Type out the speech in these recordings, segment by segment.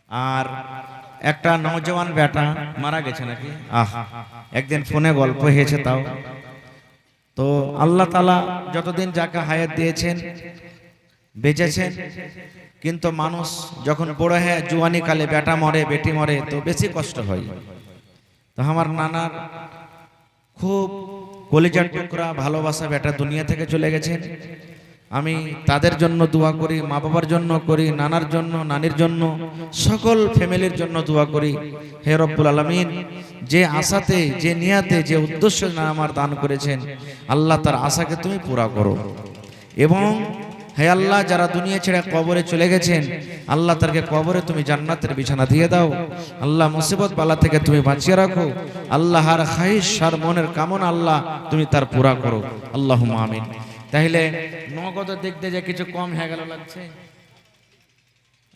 আর একটা নওজওয়ান বেটা মারা গেছে নাকি, একদিন ফোনে গল্প হয়েছে। তাও তো আল্লাহ তাআলা যতদিন যাকে হায়াত দিয়েছেন বেঁচেছেন, কিন্তু মানুষ যখন বড় হয় জুয়ানি কালে বেটা মরে বেটি মরে তো বেশি কষ্ট হয়। তো আমার নানার খুব কলিজার টুকরা ভালোবাসা বেটা দুনিয়া থেকে চলে গেছেন। আমি তাদের জন্য দোয়া করি, মা বাবার জন্য করি, নানার জন্য, নানির জন্য, সকল ফ্যামিলির জন্য দোয়া করি। হে রব্বুল আলামিন, যে আশাতে, যে নিয়াতে, যে উদ্দেশ্য আমার দান করেছেন, আল্লাহ তার আশাকে তুমি পুরা করো। এবং হে আল্লাহ, যারা দুনিয়া ছেড়ে কবরে চলে গেছেন, আল্লাহ তাদেরকে কবরে তুমি জান্নাতের বিছানা দিয়ে দাও। আল্লাহ মুসিবত বালা থেকে তুমি বাঁচিয়ে রাখো। আল্লাহ আর খাইশ আর মনের কামনা আল্লাহ তুমি তার পুরা করো। আল্লাহুম্মা আমিন। তাহলে নগদের দিক দিয়ে যে কিছু কম হয়ে গেল লাগছে,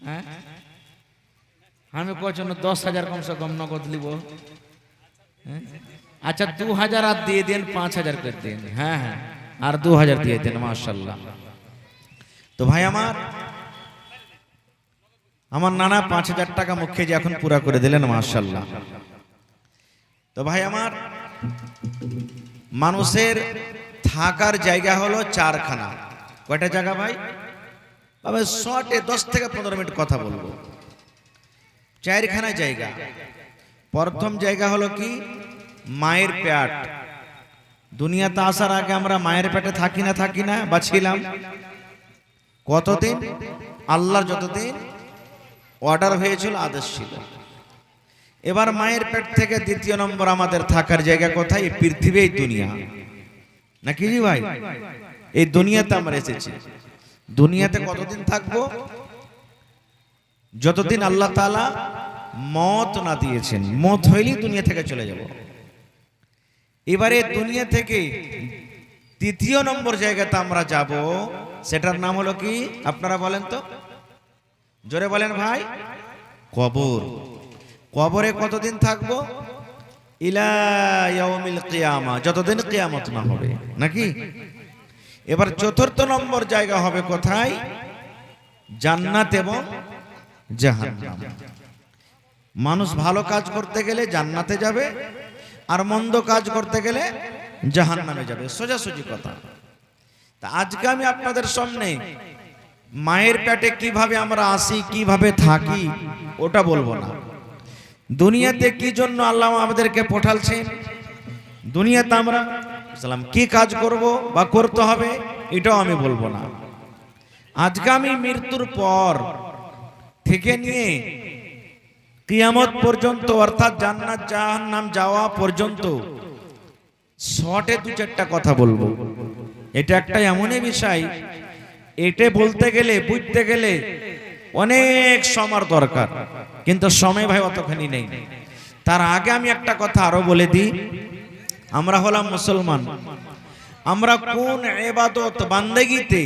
হ্যাঁ আমি কোন 10,000 কমসে কম নগদ লিব। আচ্ছা 2,000 আর দিয়ে দেন, 5,000 করে দিন। হ্যাঁ হ্যাঁ, আর 2,000 দিয়ে দেন, মাশাআল্লাহ। তো ভাই আমার নানা 5,000 টাকা মুখে যে এখন পুরা করে দিলেন, মাশাআল্লাহ। তো ভাই আমার, মানুষের থাকার জায়গা হলো 4খানা। কয়টা জায়গা ভাই? তবে শর্টে 10 থেকে 15 মিনিট কথা বলবো। 4খানা জায়গা। প্রথম জায়গা হলো কি? মায়ের পেট। দুনিয়াতে আসার আগে আমরা মায়ের পেটে থাকি না বা ছিলাম কতদিন? আল্লাহর যতদিন অর্ডার হয়েছিল, আদেশ ছিল। এবার মায়ের পেট থেকে দ্বিতীয় নম্বর আমাদের থাকার জায়গা কোথায়? এই পৃথিবী, এই দুনিয়া, নাকি জি ভাই? এই দুনিয়াতে আমরা এসেছি। দুনিয়াতে কতদিন থাকবো? যতদিন আল্লাহ তাআলা মত না দিয়েছেন। মত হইলেই দুনিয়া থেকে চলে যাব। এবারে দুনিয়া থেকে তৃতীয় নম্বর জায়গাতে আমরা যাব, সেটার নাম হলো কি? আপনারা বলেন তো, জোরে বলেন ভাই। কবর। কবরে কতদিন থাকবো? ইলা ইয়াউমিল কিয়ামা, যতদিন কিয়ামত না হবে, নাকি? এবার চতুর্থ নম্বর জায়গা হবে কোথায়? জান্নাত এবং জাহান্নাম। মানুষ ভালো কাজ করতে গেলে জান্নাতে যাবে, আর মন্দ কাজ করতে গেলে জাহান্নামে যাবে, সোজাসুজি কথা। তা আজকে আমি আপনাদের সামনে মায়ের পেটে কিভাবে আমরা আসি, কিভাবে থাকি, ওটা বলবো না। দুনিয়াতে কি জন্য আল্লাহ আমাদেরকে পাঠালছেন, দুনিয়াতে আমরা কি কাজ করব বা করতে হবে, এটাও আমি বলবো না। আজকে আমি মৃত্যুর পর থেকে নিয়ে কিয়ামত পর্যন্ত, অর্থাৎ জান্নাত জাহান্নাম যাওয়া পর্যন্ত শর্টে 2-4টা কথা বলবো। এটা একটা এমনই বিষয়, এটা বলতে গেলে, বুঝতে গেলে অনেক সময় দরকার, কিন্তু সময় ভাই অতখানি নেই। তার আগে আমি একটা কথা আরো বলে দিই। আমরা হলাম মুসলমান। আমরা কোন ইবাদত বান্দেগিতে,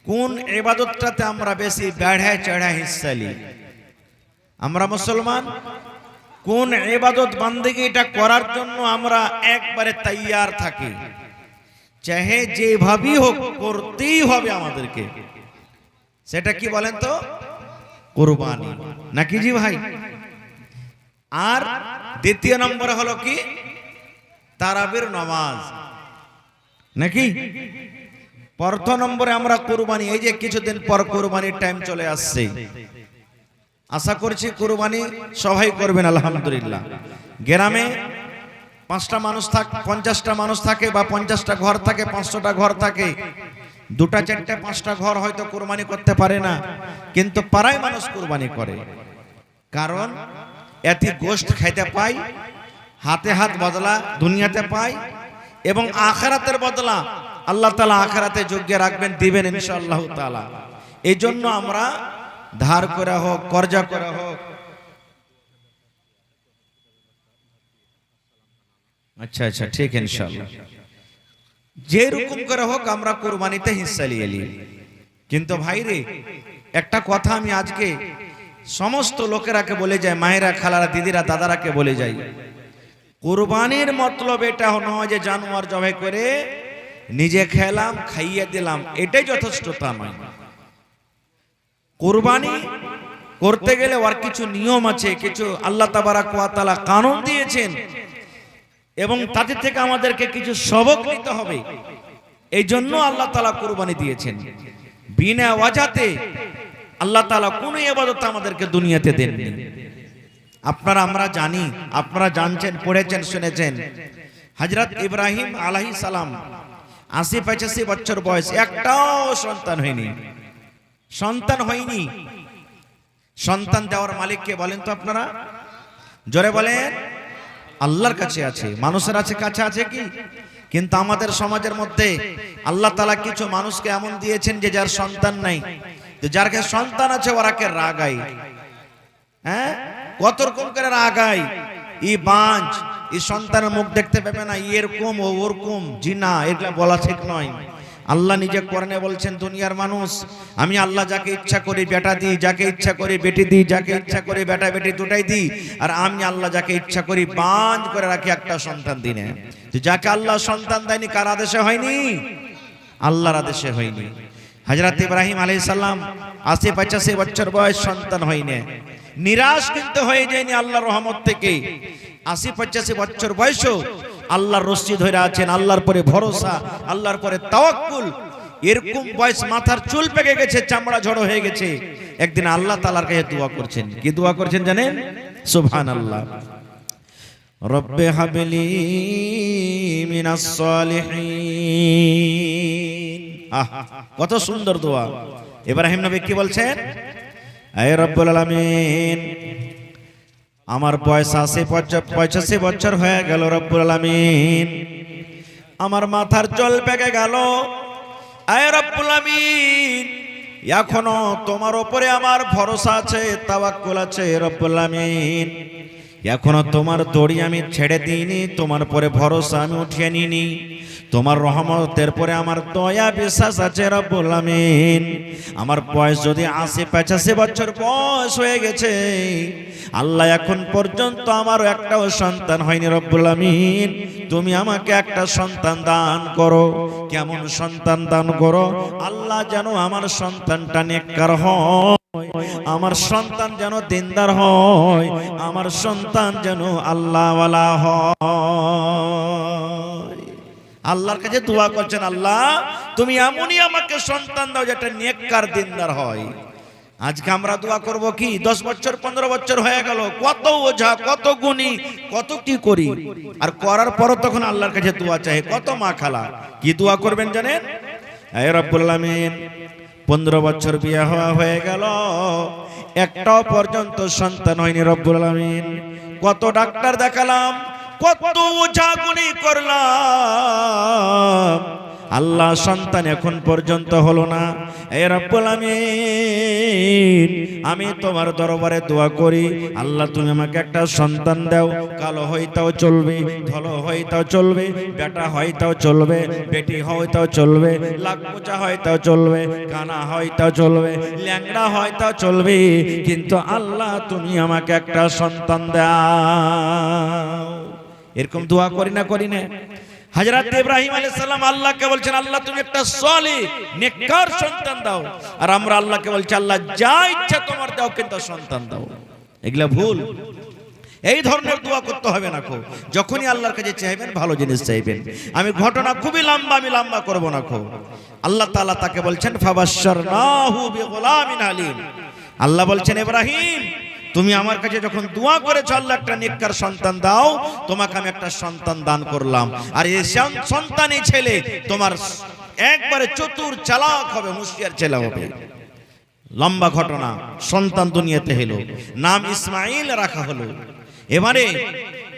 কোন ইবাদতটাতে আমরা বেশি বেড়ায় চড়ায় হিস্সা নিই? আমরা মুসলমান কোন ইবাদত বান্দেগি এটা করার জন্য আমরা একবারে তৈয়ার থাকি, চাহে যেভাবেই হোক করতেই হবে আমাদেরকে। সেটা কি বলেন তো? কুরবানি, নাকি জি ভাই? আর দ্বিতীয় নম্বরে হলো কি? তারাবির নামাজ, নাকি? প্রথম নম্বরে আমরা কুরবানি। এই যে কিছুদিন পর কুরবানির টাইম চলে আসছে, আশা করছি কুরবানি সবাই করবেন আলহামদুলিল্লাহ। গ্রামে 5টা মানুষ থাকে, 50টা মানুষ থাকে, বা 50টা ঘর থাকে, 500টা ঘর থাকে, 2টা 4টা 5টা ঘর হয়তো কুরবানি করতে পারে না, কিন্তু পাড়ায় মানুষ কুরবানি করে। কারণ এতে গোশত খাইতে পাই, হাতে হাত বদলা দুনিয়াতে পাই, এবং আখিরাতের বদলা আল্লাহ তাআলা আখিরাতে যোগ্য রাখবেন, দিবেন ইনশাআল্লাহ তাআলা। এই জন্য আমরা ধার করে হোক, কর্জা করে হোক, আচ্ছা আচ্ছা ঠিক, ইনশাআল্লাহ যে রকম করে হোক আমরা কুরবানিতে হিস্সা নিয়ে নিই। কিন্তু ভাইরে, একটা কথা আমি আজকে সমস্ত লোকেরাকে বলে যাই, মায়েরা, খালারা, দিদিরা, দাদারাকে বলে যাই, কুরবানির মতলব এটা নয় যে জানোয়ার জবাই করে নিজে খেলাম, খাইয়ে দিলাম, এটাই যথেষ্ট তা নয়। কুরবানি করতে গেলে ওর কিছু নিয়ম আছে, কিছু আল্লাহ তাবারাক ওয়া তাআলা কানুন দিয়েছেন এবং তাদের থেকে আমাদেরকে কিছু সবক নিতে হবে। এই জন্য আল্লাহ তাআলা কুরবানি দিয়েছেন। বিনা ওয়াজাতে আল্লাহ তাআলা কোনো ইবাদত আমাদেরকে দুনিয়াতে দেননি। আপনারা আমরা জানি, আপনারা জানছেন, পড়েছেন, শুনেছেন, হযরত ইব্রাহিম আলাইহিস সালাম ৮০-৮৫ বছর বয়স, একটাও সন্তান হয়নি। সন্তান হয়নি। সন্তান দেওয়ার মালিককে বলেন তো আপনারা, জোরে বলেন। আল্লাহর কাছে আছে, মানুষের কাছে আছে কি? কিন্তু আমাদের সমাজের মধ্যে আল্লাহ তাআলা কিছু মানুষকে এমন দিয়েছেন যে যার সন্তান নাই, তো যার কাছে সন্তান আছে ওরাকে রাগাই। হ্যাঁ, কত রকম করে রাগাই। ই বাঞ্চ, এই সন্তানের মুখ দেখতে পাবে না, এরকম ও ওরকম, জি না, এগুলা বলা ঠিক নয়। আল্লাহ নিজে কোরআনে বলছেন, দুনিয়ার মানুষ, আমি আল্লাহ যাকে ইচ্ছা করি বেটা দিই, যাকে ইচ্ছা করি বেটি দিই, যাকে ইচ্ছা করি বেটা বেটি দুটাই দিই, আর আমি আল্লাহ যাকে ইচ্ছা করি বাঞ্চ করে রাখি, একটা সন্তান দিই না। তো যাকে আল্লাহ সন্তান দেয়নি, কার আদেশে হয়নি? আল্লাহর আদেশে হয়নি। হযরত ইব্রাহিম আলাইহিস সালাম ৮০-৮৫ বছর বয়স, সন্তান হয়নি। নিরাশ কিন্তু হয়ে যায়নি আল্লাহর রহমত থেকে। ৮০-৮৫ বছর বয়সও আল্লাহর রশি ধরে আছেন, আল্লাহর পরে ভরসা, আল্লাহর পরে তাওয়াক্কুল। এরকম বয়স, মাথার চুল পেকে গেছে, চামড়া ঝড়ো হয়ে গেছে। একদিন আল্লাহ তাআলার কাছে দোয়া করছেন। কি দোয়া করছেন জানেন? সুবহানাল্লাহ, রব্বে হাবলি মিনাস সালিহিন। কত সুন্দর দোয়া। ইব্রাহিম নবী কি বলছেন? হে রব্বুল আলামিন, আমার বয়স ৮০-৮৫ বছর হয়ে গেল রব্বুল আলামিন, আমার মাথার চুল পেকে গেল। হে রব্বুল আলামিন, এখনো তোমার উপরে আমার ভরসা আছে, তাওয়াক্কুল আছে রব্বুল আলামিন। এখনো তোমার দড়ি আমি ছেড়ে দিইনি, তোমার পরে ভরসা আমি উঠিয়ে নিইনি। তোমার রহমতের পরে আমার দয়া বিশ্বাস আছে রব্বুল আমিন। আমার বয়স যদি ৮০-৮৫ বছর বয়স হয়ে গেছে, আল্লাহ এখন পর্যন্ত আমারও একটাও সন্তান হয়নি রব্বুল আমিন। তুমি আমাকে একটা সন্তান দান করো। কেমন সন্তান দান করো? আল্লাহ যেন আমার সন্তানটা নেককার হয়, আমার সন্তান যেন দিনদার হয়, আমার সন্তান যেন আল্লাহওয়ালা হয়। আল্লাহর কাছে দোয়া করছেন, আল্লাহ তুমি এমনই আমাকে সন্তান দাও যেটা নেককার দিনদার হয়। আজকে আমরা দোয়া করব কি? 10 বছর 15 বছর হয়ে গেল, কত ওঝা, কত গুণী, কত কি করি, আর করার পর তখন আল্লাহর কাছে দোয়া চাই। কত মা খালা কি দোয়া করবেন জানেন? হে রব্বুল আলামিন, 15 বছর বিয়ে হয়ে গেল, একটাও পর্যন্ত সন্তান হয়নি রব্বুল আলামিন। কত ডাক্তার দেখালাম, কত ওঝা গুণী করলাম, আল্লাহ সন্তান এখন পর্যন্ত হলো না। হে রব্বুল আমিন, আমি তোমার দরবারে দোয়া করি, আল্লাহ তুমি আমাকে একটা সন্তান দাও। কালো হইতাও চলবে, ধলো হইতাও চলবে, বেটা হইতাও চলবে, বেটি হইতাও চলবে, লাকপোচা হইতাও চলবে, কানা হইতাও চলবে, ল্যাংড়া হইতাও চলবে, কিন্তু আল্লাহ তুমি আমাকে একটা সন্তান দাও। এরকম দোয়া করি না, করি না? হযরত ইব্রাহিম আলাইহিস সালাম আল্লাহকে বলছেন, আল্লাহ তুমি একটা সলিহ নেককার সন্তান দাও। আর আমরা আল্লাহকে বলছি, আল্লাহ যা ইচ্ছা তোমার দাও, কিন্তু সন্তান দাও। এগুলা ভুল। এই ধরনের দোয়া করতে হবে না। যখনই আল্লাহর কাছে চাইবেন, ভালো জিনিস চাইবেন। আমি ঘটনা খুবই লম্বা, আমি লম্বা করব না। আল্লাহ তাআলা তাকে বলছেন, ফাবাশশারনাহু বিগুলামিন আলীম। আল্লাহ বলছেন, ইব্রাহিম তুমি আমার কাছে যখন দোয়া করেছো, আল্লাহ একটা নেককার সন্তান দাও, তোমাকে আমি একটা সন্তান দান করলাম। আর এই সন্তানই ছেলে তোমার একবারে চতুর চালাক হবে, হুঁশিয়ার ছেলে হবে। লম্বা ঘটনা। সন্তান দুনিয়াতে হলো, নাম ইসমাইল রাখা হলো। এবারে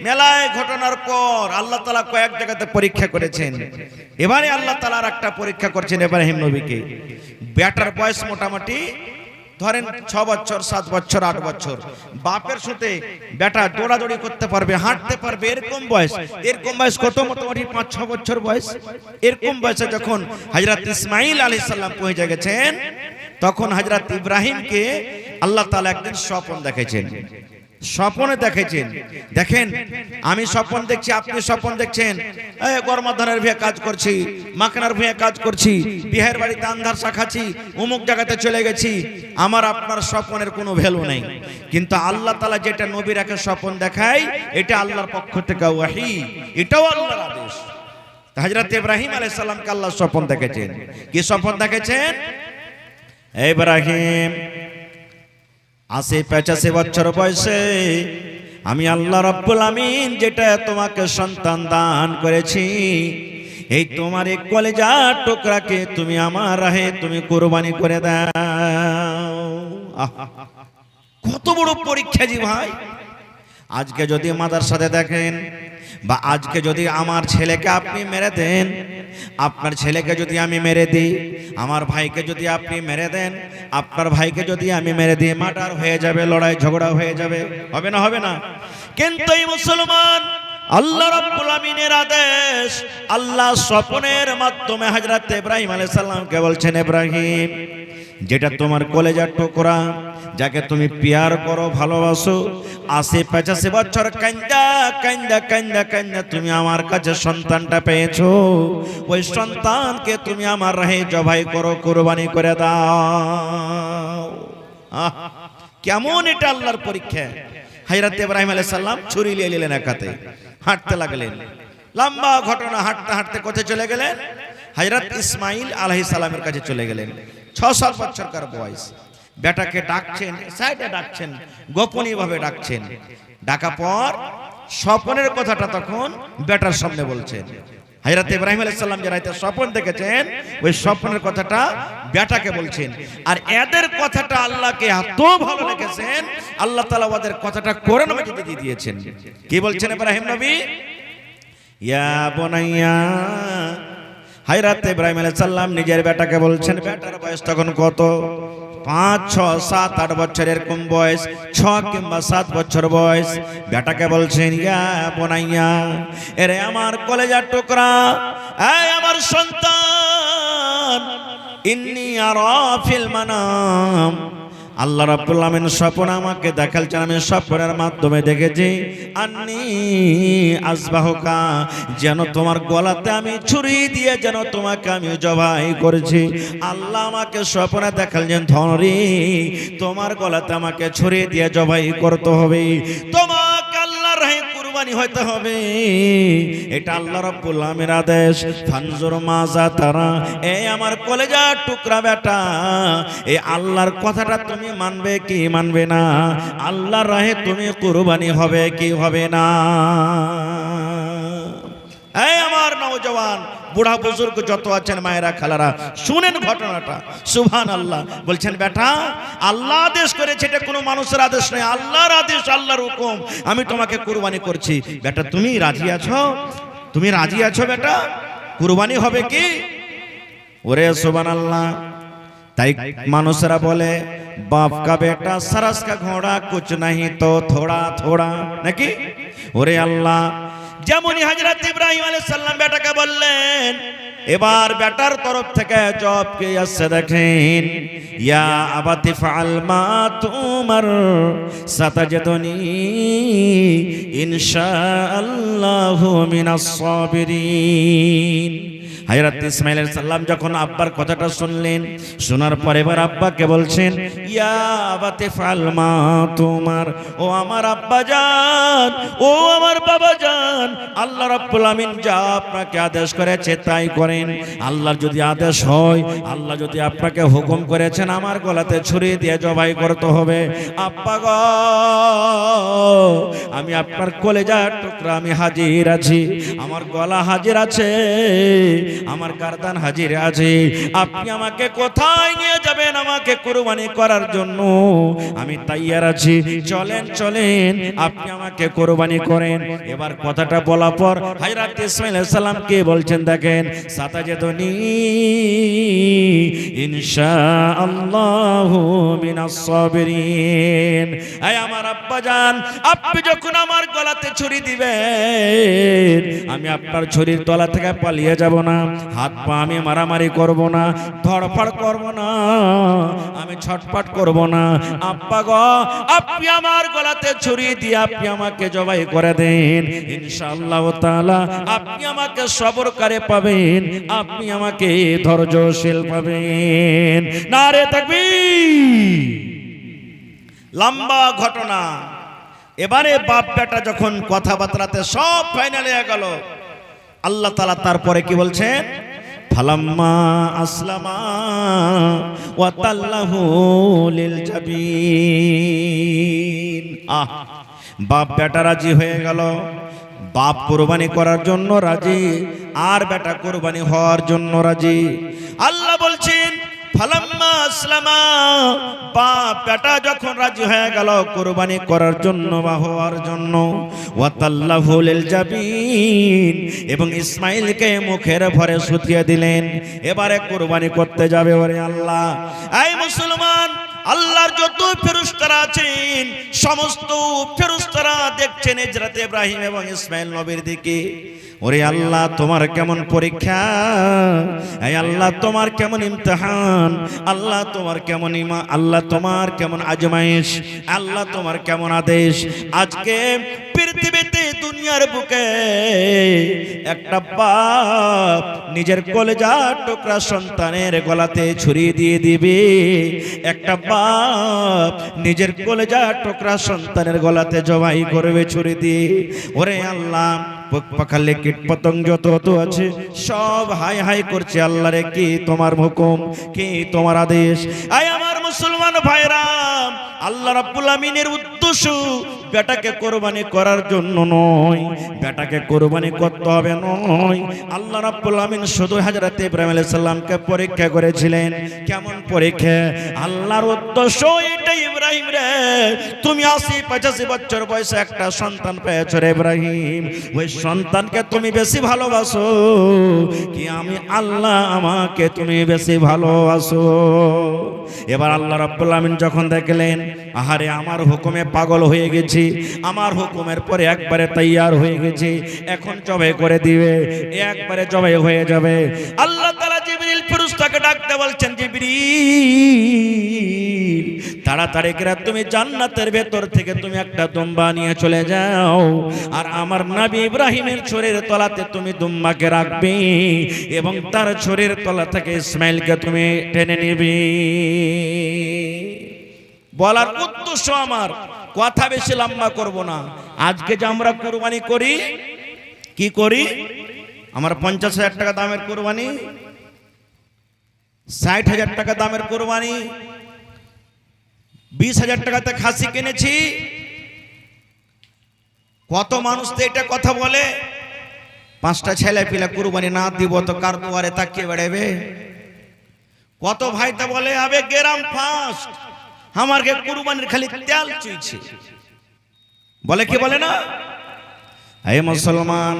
মেলায় ঘটনার পর আল্লাহ তাআলা কয়েক জায়গাতে পরীক্ষা করেছেন। এবারে আল্লাহ তাআলা একটা পরীক্ষা করছেন ইব্রাহিম নবীকে। বেটার বয়স মোটামুটি ধরেন 6 বছর, 7 বছর, 8 বছর। বাপের সাথে বেটা দৌড়াদৌড়ি করতে পারবে, হাঁটতে পারবে, এরকম বয়স। এরকম বয়স কত? মোটামুটি 5-6 বছর বয়স। এরকম বয়সে যখন হযরত ইসমাইল আলাইহিস সালাম পৌঁছে গেছেন, তখন হযরত ইব্রাহিমকে আল্লাহ তাআলা একদিন স্বপ্ন দেখাইছেন। স্বপ্নে দেখেছেন। দেখেন আমি স্বপ্ন দেখছি, আপনি স্বপ্ন দেখছেন, গরমাধানের ভুঁয়ে কাজ করছি, মাখনার ভুঁয়ে কাজ করছি, বিহার বাড়িতে আন্ধার শাখাচ্ছি, অমুক জায়গাতে চলে গেছি। আমার আপনার স্বপ্নের কোনো ভ্যালু নেই, কিন্তু আল্লাহ তাআলা যেটা নবীরাকে স্বপ্ন দেখায় এটা আল্লাহর পক্ষ থেকে ওয়াহী, এটাও আল্লাহর আদেশ। হযরত ইব্রাহিম আলাইহিস সালামকে আল্লাহ স্বপ্ন দেখেছেন। কি স্বপ্ন দেখেছেন? ইব্রাহিম ৮০-৮৫ বছর বয়সে আমি আল্লাহ রাব্বুল আমিন যেটা তোমাকে সন্তান দান করেছি, এই তোমার এই কলেজার টুকরাকে তুমি আমার রাহে তুমি কুরবানি করে দাও। কত বড় পরীক্ষা জি ভাই। আজকে যদি মাদ্রাসাতে দেখেন, বা আজকে যদি আমার ছেলেকে আপনি মেরে দেন, আপনার ছেলেকে যদি আমি মেরে দিই, আমার ভাইকে যদি আপনি মেরে দেন, আপনার ভাইকে যদি আমি মেরে দিই, মার্ডার হয়ে যাবে, লড়াই ঝগড়া হয়ে যাবে, হবে না? হবে না? কিন্তু এই মুসলমান আল্লাহ রাব্বুল আমিনের আদেশ, আল্লাহ স্বপ্নের মাধ্যমে হযরত ইব্রাহিম আলাইহিস সালামকে বলছেন, ইব্রাহিম যেটা তোমার কলেজার টুকরা, যাকে তুমি প্যার করো, ভালোবাসো, ৮০-৮৫ বছর কান্দা কান্দা কান্দা কান্দা তুমি আমার কাছে সন্তানটা পেয়েছো, ওই সন্তানকে তুমি আমার রাহে জবাই করো, কুরবানি করে দাও। কেমন এটা আল্লাহর পরীক্ষা। হযরত ইব্রাহিম আলাইহিস সালাম ছুরি নিয়ে নিলেন, একাতে হাঁটতে লাগলেন। লম্বা ঘটনা, হাঁটতে হাঁটতে কোথায় চলে গেলেন? হযরত ইসমাইল আলাইহিস সালামের কাছে চলে গেলেন। ৬-৭ বছরকার বয়স। বেটাকে ডাকছেন, সাইডে ডাকছেন, গোপনীয় ভাবে ডাকছেন। ডাকা পর স্বপ্নের কথাটা তখন বেটার সামনে বলছেন। হযরত ইব্রাহিম আলাইহিস সালাম যে রাতে স্বপ্ন দেখেছেন, ওই স্বপ্নের কথাটা বেটাকে বলছেন। আর এদের কথাটা আল্লাহকে এত ভালো লেগেছেন, আল্লাহ তাআলা ওদের কথাটা কোরআন মাজিদে দিয়ে দিয়েছেন। কি বলছেন ইব্রাহিম নবী? ইয়া বুনাইয়া, হযরত ইব্রাহিম আলাইহিস সালাম নিজের বেটাকে বলছেন। বেটার বয়স তখন কত? ৫, ৬, ৭, ৮ বছর এরকম বয়স, ৬ কিংবা ৭ বছর বয়স। বেটাকে বলছেন, ইয়া বুনাইয়া, এরে আমার কলেজার টুকরা, এই আমার সন্তান, ইন্নী আরা ফিল মানাম, আল্লাহ রাব্বুল আমিন স্বপ্ন আমাকে দেখালছেন, আমি স্বপ্নের মাধ্যমে দেখেছি, আন্নী আযবাহুকা, যেন তোমার গলাতে আমি ছুরি দিয়ে যেন তোমাকে আমি জবাই করেছি। আল্লাহ আমাকে স্বপ্নে দেখালছেন, ধনরি তোমার গলাতে আমাকে ছুরি দিয়ে জবাই করতে হবে, তোমাকে আল্লাহর রাহে কুরবানি হতে হবে। এটা আল্লাহ রাব্বুল আমিনের আদেশ। ফানজুর মাজা তারা, এই আমার কলেজার টুকরা বেটা, এই আল্লাহর কথাটা তুমি মানবে কি মানবে না? আল্লাহর রাহে তুমি কুরবানি হবে কি হবে না? এই আমার নওজওয়ান বুড়া বুজুর্গ যত আছেন, মায়েরা খালারা, শুনেন ঘটনাটা। সুবহানাল্লাহ। বলছেন, বেটা আল্লাহ আদেশ করেছে, এটা কোনো মানুষের আদেশ নয়, আল্লাহর আদেশ, আল্লাহর হুকুম, আমি তোমাকে কুরবানি করছি। বেটা তুমি রাজি আছো? তুমি রাজি আছো বেটা? কুরবানি হবে কি? ওরে সুবহানাল্লাহ। তাই মানুষরা বলে, বাপ কা বেটা सरस का घोड़ा कुछ नहीं तो थोड़ा थोड़ा, নাকি? ওরে আল্লাহ, যেমনই হযরত ইব্রাহিম আলাইহিস সালাম বেটাকে বললেন, এবার বেটার তরফ থেকে জবাব কি আসছে দেখেন। ইয়া আবাতি ফাআল মা তুমার সাতাজদুনি ইনশাআল্লাহু মিনাস সাবিরিন। হযরত ইসমাঈল আলাইহিস সালাম যখন আব্বার কথাটা শুনলেন, শোনার পরে এবার আব্বাকে বলছেন, ইয়া আবাতি ফাআল মা তুমার, ও আমার আব্বা জান, ও আমার বাবা জান, আল্লাহ রাব্বুল আমিন যা আপনাকে আদেশ করেছে তাই করেন। আল্লাহর যদি আদেশ হয়, আল্লাহ যদি আপনাকে হুকুম করেছেন আমার গলাতে ছুরি দিয়ে জবাই করতে হবে, আব্বা গো আমি আপনার কলেজার টুকরা, আমি হাজির আছি, আমার গলা হাজির আছে, আমার গারদান হাজির আছে, আপনি আমাকে কোথায় নিয়ে যাবেন আমাকে কুরবানি করার জন্য, আমি তৈয়ার আছি, চলেন চলেন আপনি আমাকে কুরবানি করেন। এবার কথাটা বলার পর হযরত ইসমাঈল আলাইহিস সালাম কে বলছেন দেখেন, সাতাজদুনি ইনশাআল্লাহু মিনাস সাবিরিন। এই আমার আব্বা জান, আপনি যখন আমার গলাতে ছুরি দিবেন, আমি আপনার ছুরির তলা থেকে পালিয়ে যাব না, হাত পা আমি মারামারি করব না, ধড়ফড় করব না, আমি ছটপট করব না। আব্বা গো, আপনি আমার গলাতে ছুরি দিয়ে আপনি আমাকে জবাই করে দেন, ইনশাআল্লাহ তাআলা আপনি আমাকে সবরকারে পাবেন, আপনি আমাকে ধৈর্যশীল পাবেন। নারে তাকবীর। লম্বা ঘটনা। এবারে বাপ বেটা যখন কথাবার্তাতে সব ফাইনাল হয়ে গেল, আল্লাহ তাআলা তারপরে কি বলছেন? ফালাম্মা আসলামা ওয়া তাল্লাহু লিল জাবিন। বাপ বেটা রাজি হয়ে গেল, বাপ কুরবানি করার জন্য রাজি, আর বেটা কুরবানি হওয়ার জন্য রাজি। আল্লাহ বলছেন ফালাম্মা আসলামা, বাপ বেটা যখন রাজি হয়ে গেল কুরবানি করার জন্য বা হওয়ার জন্য, ওয়া তাল্লাহু লিল জাবিন, এবং ইসমাইলকে মুখের ভরে শুতিয়ে দিলেন। এবারে কুরবানি করতে যাবে। ওরে আল্লাহ, এই মুসলমান, আল্লাহর যত ফেরেশতারা আছেন সমস্ত ফেরেশতারা দেখছেন হযরত ইব্রাহিম এবং ইসমাইল নবীর দিকে। ওরে আল্লাহ, তোমার কেমন পরীক্ষা, এই আল্লাহ তোমার কেমন ইমতিহান, আল্লাহ তোমার কেমন ইমান, আল্লাহ তোমার কেমন আজমাইশ, আল্লাহ তোমার কেমন আদেশ। আজকে পৃথিবীতে দুনিয়ার বুকে একটা বাপ নিজের কলেজার টুকরা সন্তানের গলাতে ছুরি দিয়ে দিবে, একটা বাপ নিজের কলেজার টুকরা সন্তানের গলাতে জবাই করবে ছুরি দিয়ে। ওরে আল্লাহ, পাখালে কীট পতঙ্গ যত আছে সব হাই হাই করছে, আল্লাহ রে কি তোমার হুকুম, কি তোমার আদেশ। আয় আমার মুসলমান ভাইরা, আল্লাহ রাব্বুল আমিনের উদ্দেশ্য বেটাকে কোরবানি করার জন্য নয়, বেটাকে কোরবানি করতে হবে নয়। আল্লাহ রাব্বুল আমিন শুধু হযরত ইব্রাহিম আলাইহিস সালামকে পরীক্ষা করেছিলেন। কেমন পরীক্ষা? আল্লাহর উদ্দেশ্য এটাই, ইব্রাহিম রে তুমি ৮০-৮৫ বছর বয়সে একটা সন্তান পেয়েছো রে ইব্রাহিম, ওই সন্তানকে তুমি বেশি ভালোবাসো কি আমি আল্লাহ আমাকে তুমি বেশি ভালোবাসো? এবার আল্লাহ রাব্বুল আমিন যখন দেখলেন আহারে আমার হুকুমে পাগল হয়ে গেছি, আমার হুকুমের পরে একবারে তৈয়ার হয়ে গেছি, এখন জবাই করে দিবে, একবারে জবাই হয়ে যাবে। আল্লাহ তাআলা জিবরিল ফেরেশতাকে ডাকতে বলছেন, জিবরিল তাড়াতাড়ি করে তুমি জান্নাতের ভেতর থেকে তুমি একটা দুম্বা নিয়ে চলে যাও, আর আমার নবী ইব্রাহিমের ছুরির তলাতে তুমি দুম্বাকে রাখবে এবং তার ছুরির তলা থেকে ইসমাইলকে তুমি টেনে নিবে। বলার উদ্দেশ্য আমার, কথা বেশি লম্বা করব না। আজকে যে আমরা কুরবানি করি, কি করি? আমার ৫০,০০০ টাকা দামের কুরবানি, ৬০,০০০ টাকা দামের কুরবানি, ২০,০০০ টাকাতে খাসি কিনেছি। কত মানুষ তো এটা কথা বলে, ৫টা ছেলে পিলে কুরবানি না দিব তো কার দুয়ারে তাকিয়ে বেড়াবে। কত ভাই তা বলে আবে গেরাম ফাস্ট, আমারকে কুরবানির খালি তেল চুইছে, বলে কি বলে না? এই মুসলমান,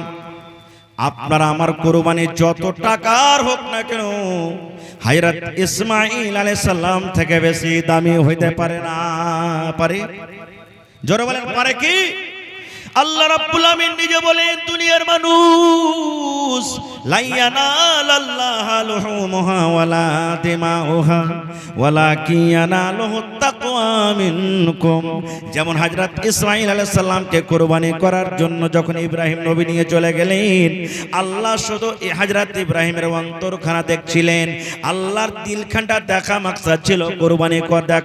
আপনারা আমার কুরবানি যত টাকার হোক না কেন হযরত ইসমাঈল আলাইহিস সালাম থেকে বেশি দামি হইতে পারে না। পারে? জোরে বলেন পারে কি? আল্লাহ রাব্বুল আমিন নিজে বলেন, দুনিয়ার মানুষ লা ইয়ানালাল্লাহু লুহুমুহা ওয়ালা দিমাউহা ওয়ালাকিন ইয়ানালুহুত তাকওয়া মিনকুম। যেমন হযরত ইসমাঈল আলাইহিস সালামকে কুরবানি করার জন্য যখন ইব্রাহিম নবী নিয়ে চলে গেলেন, আল্লাহ শুধু হযরত ইব্রাহিমের অন্তরখানা দেখছিলেন, আল্লাহর দিলখানটা দেখা মাকসাদ ছিল, কুরবানি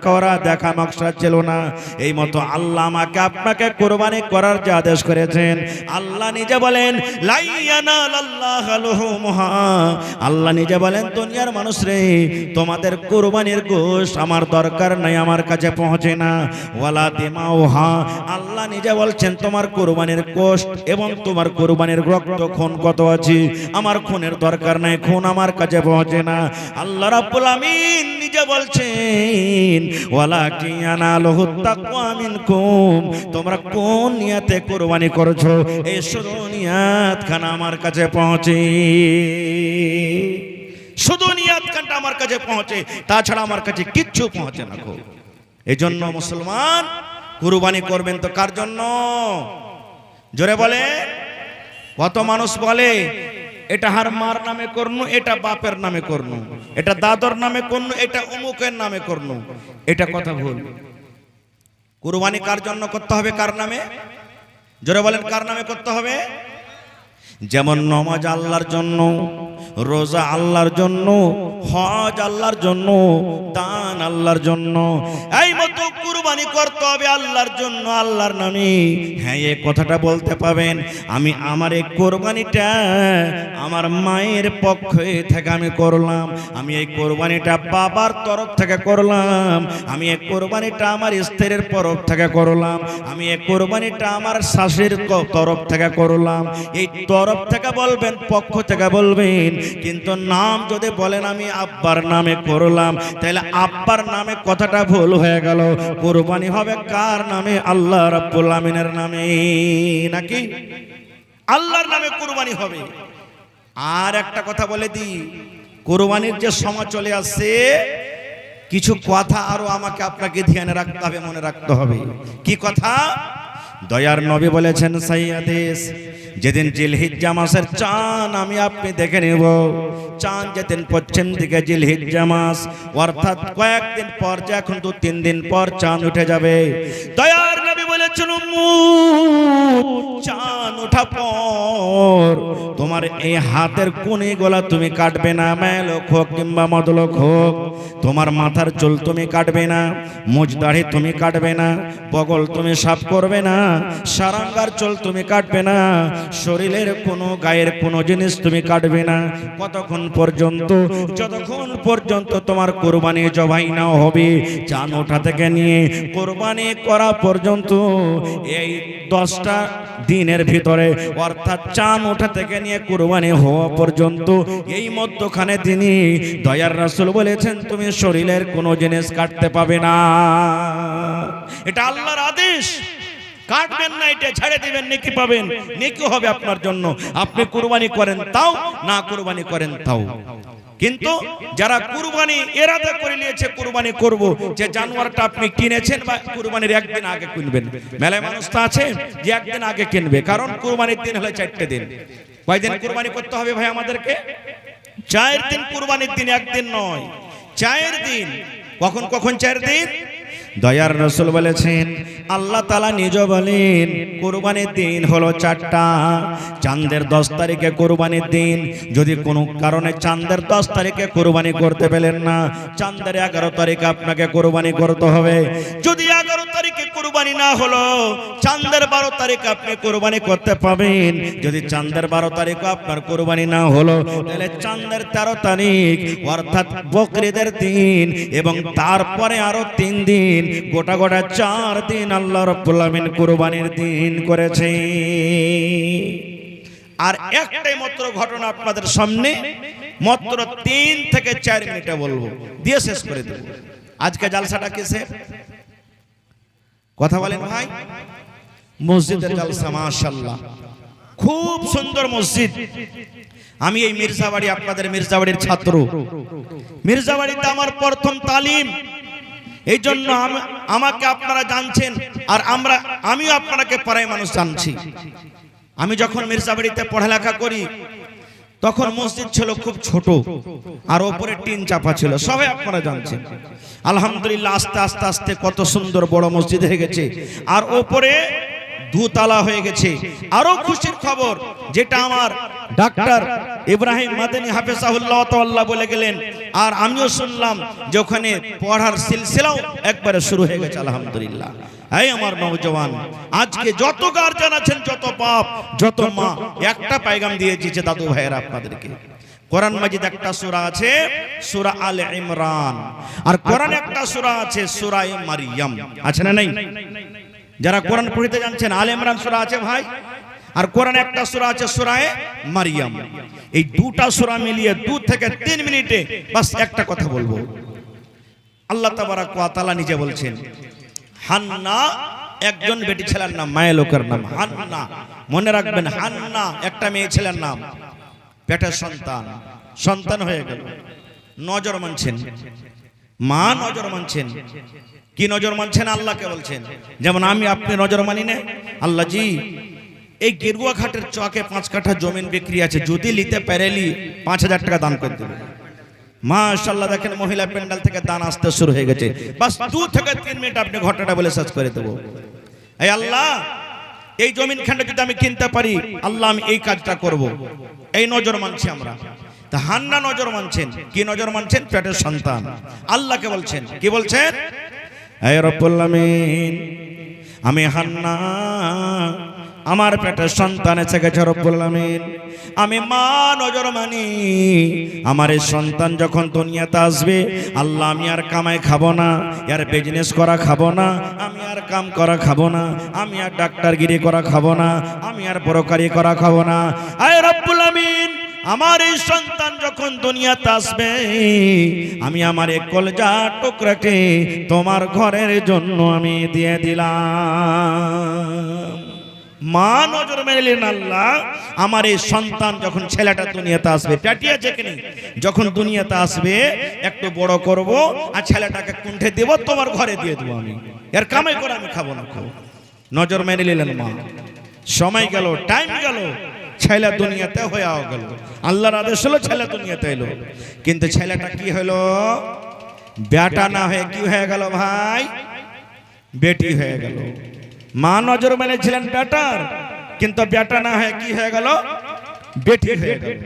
করা দেখা মাকসাদ ছিল না। এই মতো আল্লাহ আমাকে আপনাকে কুরবানি করার যে আদেশ করেছেন, আল্লাহ নিজে বলেন লা ইয়ানালাল্লাহু লুহুমুহা, আল্লাহ নিজে বলেন দুনিয়ার মানুষ রে তোমাদের কুরবানির গোশত আমার দরকার নাই, আমার কাছে পৌঁছে না। ওয়ালা দিমাউহা, আল্লাহ নিজে বলছেন তোমার কুরবানির গোশত এবং তোমার কুরবানির রক্ত খুন কত আছে আমার খুনের দরকার নাই, খুন আমার কাছে পৌঁছে না। আল্লাহ রাব্বুল আমিন নিজে বলছেন ওয়ালাকিন ইয়ানালুহুত তাকওয়া মিনকুম, তোমরা কোন নিয়তে কুরবানি করছো এই শুধু নিয়াত খানা আমার কাছে পৌঁছে, শুধু নিয়াত খানটা আমার কাছে পৌঁছে, তাছাড়া আমার কাছে কিচ্ছু পৌঁছে না। এই জন্য মুসলমান কুরবানি করবেন তো কার জন্য? জোরে বলে। কত মানুষ বলে এটা হার মার নামে করনু, এটা বাপের নামে করনু, এটা দাদর নামে করনু, এটা অমুকের নামে করনু, এটা কথা ভুল। কুরবানি কার জন্য করতে হবে? কার নামে? জোরে বলেন, কার নামে করতে হবে? যেমন নামাজ আল্লাহর জন্য, রোজা আল্লাহর জন্য, হজ আল্লাহর জন্য, দান আল্লাহর জন্য, এই মতো কুরবানি করতে হবে আল্লাহর জন্য, আল্লাহর নামে। হ্যাঁ, এই কথাটা বলতে পাবেন, আমি আমার এই কোরবানিটা আমার মায়ের পক্ষ থেকে আমি করলাম, আমি এই কোরবানিটা বাবার তরফ থেকে করলাম, আমি এই কোরবানিটা আমার স্ত্রীর তরফ থেকে করলাম, আমি এই কোরবানিটা আমার শাশুড়ির তরফ থেকে করলাম। এই তরফ থেকে বলবেন, পক্ষ থেকে বলবেন, কিন্তু নাম যদি বলেন আমি আব্বার নামে করলাম, তাহলে আব্বার নামে কথাটা ভুল হয়ে গেল। কুরবানি হবে কার নামে? আল্লাহ রাব্বুল আমিনের নামে, নাকি আল্লাহর নামে কুরবানি হবে। আর একটা কথা বলে দিই, কুরবানির যে সময় চলে আসছে, কিছু কথা আরো আমাকে আপনাকে ধ্যানে রাখতে হবে, মনে রাখতে হবে। কি কথা? দয়ার নবী বলেছেন সাইয়াদেস, যেদিন জিলহিজ্জা মাসের চাঁদ আমি আপনি দেখে নেব, চাঁদ যেদিন পশ্চিম দিকে জিলহিজ্জা মাস, অর্থাৎ কয়েকদিন পর, যে এখন 2-3 দিন পর চাঁদ উঠে যাবে, দয়ার নবী বলেছেন চাঁদ ওঠা পর তোমার এই হাতের কোণে গলা তুমি কাটবে না, মেলোক হোক কিংবা মদলোক হোক, তোমার মাথার চুল তুমি কাটবে না, মুজ দাড়ি তুমি কাটবে না, বগল তুমি সাফ করবে না, সারাঙ্গার চুল তুমি কাটবে না, শরীরের কোনো গায়ের কোনো জিনিস তুমি কাটবে না। কতক্ষণ পর্যন্ত? যতক্ষণ পর্যন্ত তোমার কোরবানি জবাই না হবে। চাঁদ ওঠা থেকে নিয়ে কোরবানি করা পর্যন্ত, এই 10টা দিনের ভিতরে, অর্থাৎ চাঁদ ওঠা থেকে নিয়ে কোরবানি হওয়া পর্যন্ত, এই মধ্যখানে তিনি দয়ার রাসূল বলেছেন তুমি শরীরের কোনো জিনিস কাটতে পাবে না। এটা আল্লাহর আদেশ, কাটবেন না, এটা ছেড়ে দিবেন, নেকি পাবেন, নেকি হবে আপনার জন্য। আপনি কুরবানি করেন তাও, না কুরবানি করেন তাও। কিন্তু যারা কুরবানি এরাদা করে নিয়েছে কুরবানি করব, যে জানোয়ারটা আপনি কিনেছেন বা কুরবানির একদিন আগে কিনবেন, মেলায় মানুষ তো আছে যে একদিন আগে কিনবে, কারণ কুরবানির দিন হলে 4টে দিন। কয়দিন কুরবানি করতে হবে ভাই আমাদেরকে? 4 দিন কুরবানির দিন, একদিন নয়, 4 দিন। কখন কখন 4 দিন? দয়ার রাসূল বলেছেন, আল্লাহ তাআলা নিজে বলেন কুরবানির দিন হলো 4টা। চাঁদের 10 তারিখে কুরবানির দিন, যদি কোনো কারণে চাঁদের 10 তারিখে কুরবানি করতে পেলেন না, চাঁদের 11 তারিখে আপনাকে কুরবানি করতে হবে। যদি 11 তারিখে কুরবানি না হলো, চাঁদের 12 তারিখে আপনি কুরবানি করতে পাবেন। যদি চাঁদের 12 তারিখে আপনার কুরবানি না হলো, তাহলে চাঁদের 13 তারিখ, অর্থাৎ বকরিদের দিন, এবং তারপরে আরো 3 দিন, গোটা গোটা 4 দিন আল্লাহ রাব্বুল আমিন কুরবানির দিন করেছে। আর একটাই মাত্র ঘটনা আপনাদের সামনে, মাত্র 3 থেকে 4 মিনিটে বলবো, দিয়ে শেষ করে দেব। আজকে জালসাটা কিসের? কথা বলেন ভাই। মসজিদের জালসা, মাশাআল্লাহ, খুব সুন্দর মসজিদ। আমি এই মির্জাবাড়ি, আপনাদের মির্জাবাড়ির ছাত্র, মির্জাবাড়িতে আমার প্রথম তালিম, এই জন্য আমাকে আপনারা জানছেন, আর আমিও আপনাকে পাড়ায় মানুষ জানছি। আমি যখন মির্জাবাড়িতে পড়ালেখা করি, তখন মসজিদ ছিল খুব ছোট, আর ওপরে টিন চাপা ছিল, সবাই আপনারা জানছেন। আলহামদুলিল্লাহ, আস্তে আস্তে আস্তে কত সুন্দর বড় মসজিদ হয়ে গেছে, আর ওপরে 2 তালা হয়ে গেছে। আরো খুশির খবর, যেটা আমার ডাক্তার ইব্রাহিম মাদানী হাফেজাহুল্লাহ তাআলা বলে গেলেন, আর আমিও শুনলাম যে ওখানে পড়ার সিলসিলাও একবারে শুরু হয়ে গেছে। আলহামদুলিল্লাহ। এই আমার নওজওয়ান, আজকে যত গার্জিয়ান আছেন, যত বাপ, যত মা, একটা পায়গাম দিয়ে দিয়েছে দাদু ভাইয়েরা আপনাদেরকে। কোরআন মাজিদ একটা সূরা আছে, সূরা আলে ইমরান, আর কোরআন একটা সূরা আছে, সূরা মারইয়াম, আছে না নাই? যারা কোরআন পড়তে জানছেন, আলে ইমরান সূরা আছে ভাই, আর কোরআন একটা সূরা আছে, সূরা মারইয়াম। এই দুটা সূরা মিলিয়ে 2 থেকে 3 মিনিটে বাস একটা কথা বলবো। আল্লাহ তাবারাক ওয়া তাআলা নিজে বলছেন, হান্না, একজন বেটি ছেলের নাম, মায়ের লোকের নাম হান্না, মনে রাখবেন, হান্না একটা মেয়ে ছেলের নাম, পেটের সন্তান হয়ে গেল, নজর মানছেন, মা নজর মানছেন। কি নজর মানছেন? আল্লাহকে বলছেন, যেমন আমি আপনি নজর মানি না, আল্লাহ জি এই গেরুয়া ঘাটের চকে 5 কাঠা জমিন বিক্রি আছে, যদি নিতে পারেলি 5000 টাকা দান করে দেবে। মাশাআল্লাহ, দেখেন মহিলা প্যান্ডেল থেকে দান আসতে শুরু হয়ে গেছে। বাস 2 থেকে 3 মিনিট আপনি ঘটনাটা বলে শেষ করে দেবো। এই আল্লাহ, এই জমিন খানটা যদি আমি কিনতে পারি, আল্লাহ আমি এই কাজটা করব। এই নজর মানছি আমরা। তা হান্না নজর মানছেন, কি নজর মানছেন? পেটের সন্তান। আল্লাহকে বলছেন, কি বলছেন? হে রব্বুল আমিন, আমি হান্না, আমার পেটের সন্তান এসে গেছে রব্বুল আমিন, আমি মা নজর মানি, আমার এই সন্তান যখন দুনিয়াতে আসবে, আল্লাহ আমি আর কামাই খাবো না, আর বিজনেস করা খাবো না, আমি আর কাম করা খাবো না, আমি আর ডাক্তারগিরি করা খাবো না, আমি আর ব্রোকারি করা খাবো না। হে রব্বুল আমিন, আমার এই সন্তান যখন দুনিয়াতে আসবে, আমি আমার এক কলজা টুকরাকে তোমার ঘরের জন্য আমি দিয়ে দিলাম। মা নজর মেলেন আল্লাহ, আমার এই সন্তান যখন ছেলেটা দুনিয়াতে আসবে, পেটিয়া যেখানে যখন দুনিয়াতে আসবে, একটু বড় করব, আর ছেলেটাকে কুণ্ঠে দেব, তোমার ঘরে দিয়ে দেবো, আমি এর কামাই করে আমি খাবো না। নজর মেনে নিলেন মা। সময় গেল, টাইম গেল, ছেলে দুনিয়াতে হয়ে গেল। আল্লাহর আদেশ হলো ছেলে দুনিয়াতে এলো, কিন্তু ছেলেটা কি হলো? বেটা না হয়ে কি হয়ে গেল ভাই? বেটি হয়ে গেল। মা নজর মেনেছিলেন বেটার, কিন্তু বেটা না হয়ে কি হয়ে গেল? বেটি হয়ে গেল।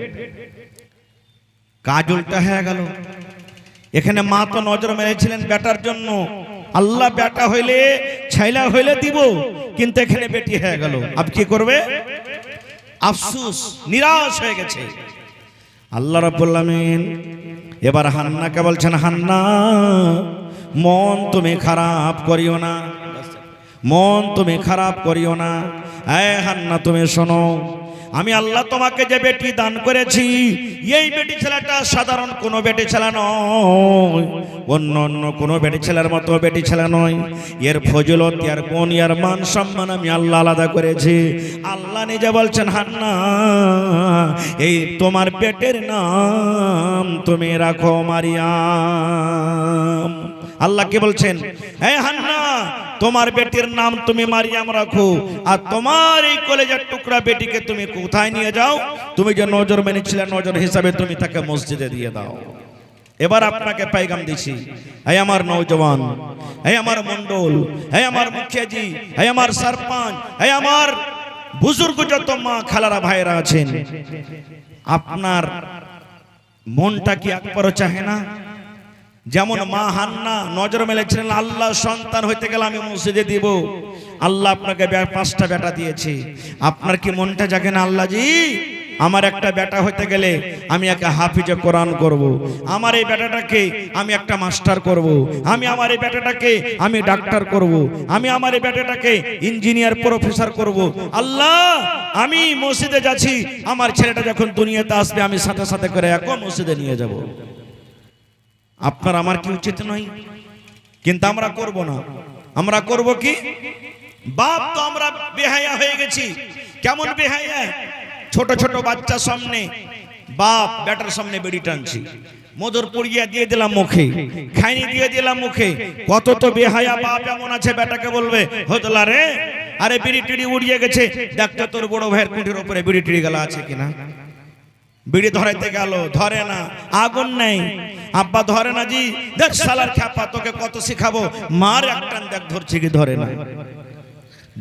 কাজ উল্টা হয়ে গেল। এখানে মা তো নজর মেনেছিলেন বেটার জন্য, আল্লাহ বেটা হইলে ছেলে হইলে দিব, কিন্তু এখানে বেটি হয়ে গেল। আব কি করবে? আফসোস, নিরাশ হয়ে গেছে। আল্লাহ রাব্বুল আমিন এবার হান্নাকে বলছেন, হান্না মন তুমি খারাপ করিও না, মন তুমি খারাপ করিও না। এই হান্না তুমি শোনো, আমি আল্লাহ তোমাকে যে বেটি দান করেছি, এই বেটি ছেলেটা সাধারণ কোনো বেটি ছেলে নয়, অন্য অন্য কোনো বেটি ছেলের মতো বেটি ছেলে নয়। এর ফজিলত, এর গুণ, এর মান সম্মান আমি আল্লাহ আলাদা করেছি। আল্লাহ নিজে বলছেন, হান্না এই তোমার পেটের নাম তুমি রাখো মারিয়াম। আল্লাহ কি বলছেন? হে হান্না, তোমার বেটির নাম তুমি মারিয়াম রাখো, আর তোমার এই কলেজের টুকরা বেটিকে তুমি কোথায় নিয়ে যাও? তুমি যে নজর মেনেছিলে, নজর হিসাবে তুমি তাকে মসজিদে দিয়ে দাও। এবার আপনাকে পাইগাম দিছি, হে আমার নওজওয়ান, হে আমার মন্ডল, হে আমার মুখিয়াজি, হে আমার সরপঞ্চ, হে আমার বুজুর্গ যত মা খালারা ভাইরা আছেন, আপনার মনটা কি একবারও চাহে না? যেমন মা হান্না নজর মেলেছিলেন, আল্লাহ সন্তান হইতে গেলে আমি মসজিদে দিব, আল্লাহ আপনাকে 5টা বেটা দিয়েছে, আপনার কি মনটা জাগে না? আল্লাহ জি, আমার একটা বেটা হইতে গেলে আমি একে হাফিজে কোরআন করব, আমার এই বেটাটাকে আমি একটা মাস্টার করব, আমি আমার এই বেটাটাকে আমি ডাক্তার করব, আমি আমার এই বেটাটাকে ইঞ্জিনিয়ার প্রফেসর করব। আল্লাহ, আমি মসজিদে যাচ্ছি, আমার ছেলেটা যখন দুনিয়াতে আসবে, আমি সাথে সাথে করে একও মসজিদে নিয়ে যাব। আপনার আমার কি উচিত নয়? কিন্তু আমরা করব না। আমরা করব কি? বাপ তো আমরা বেহায়া হয়ে গেছি। কেমন বেহায়া? ছোট ছোট বাচ্চা সামনে বাপ বেটার সামনে বেড়ি টানছি, মধুর পুড়িয়া দিয়ে দিলাম মুখে, খাইনি দিয়ে দিলাম মুখে। কত তো বেহায়া বাপ এমন আছে, বেটাকে বলবে, হতলা রে, আরে বিড়ি টিড়ি উড়িয়ে গেছে, দেখতো তোর বড় ভাইয়ের কুঠির উপরে বিড়ি টিড়ি গেলা আছে কিনা। বিড়ি ধরাইতে গেল, ধরে না, আগুন নেই, আব্বা ধরে না, জি দেখ শালার খ্যাপা, তোকে কত শিখাবো, মার একটান দেখ ধরছে কি ধরে না।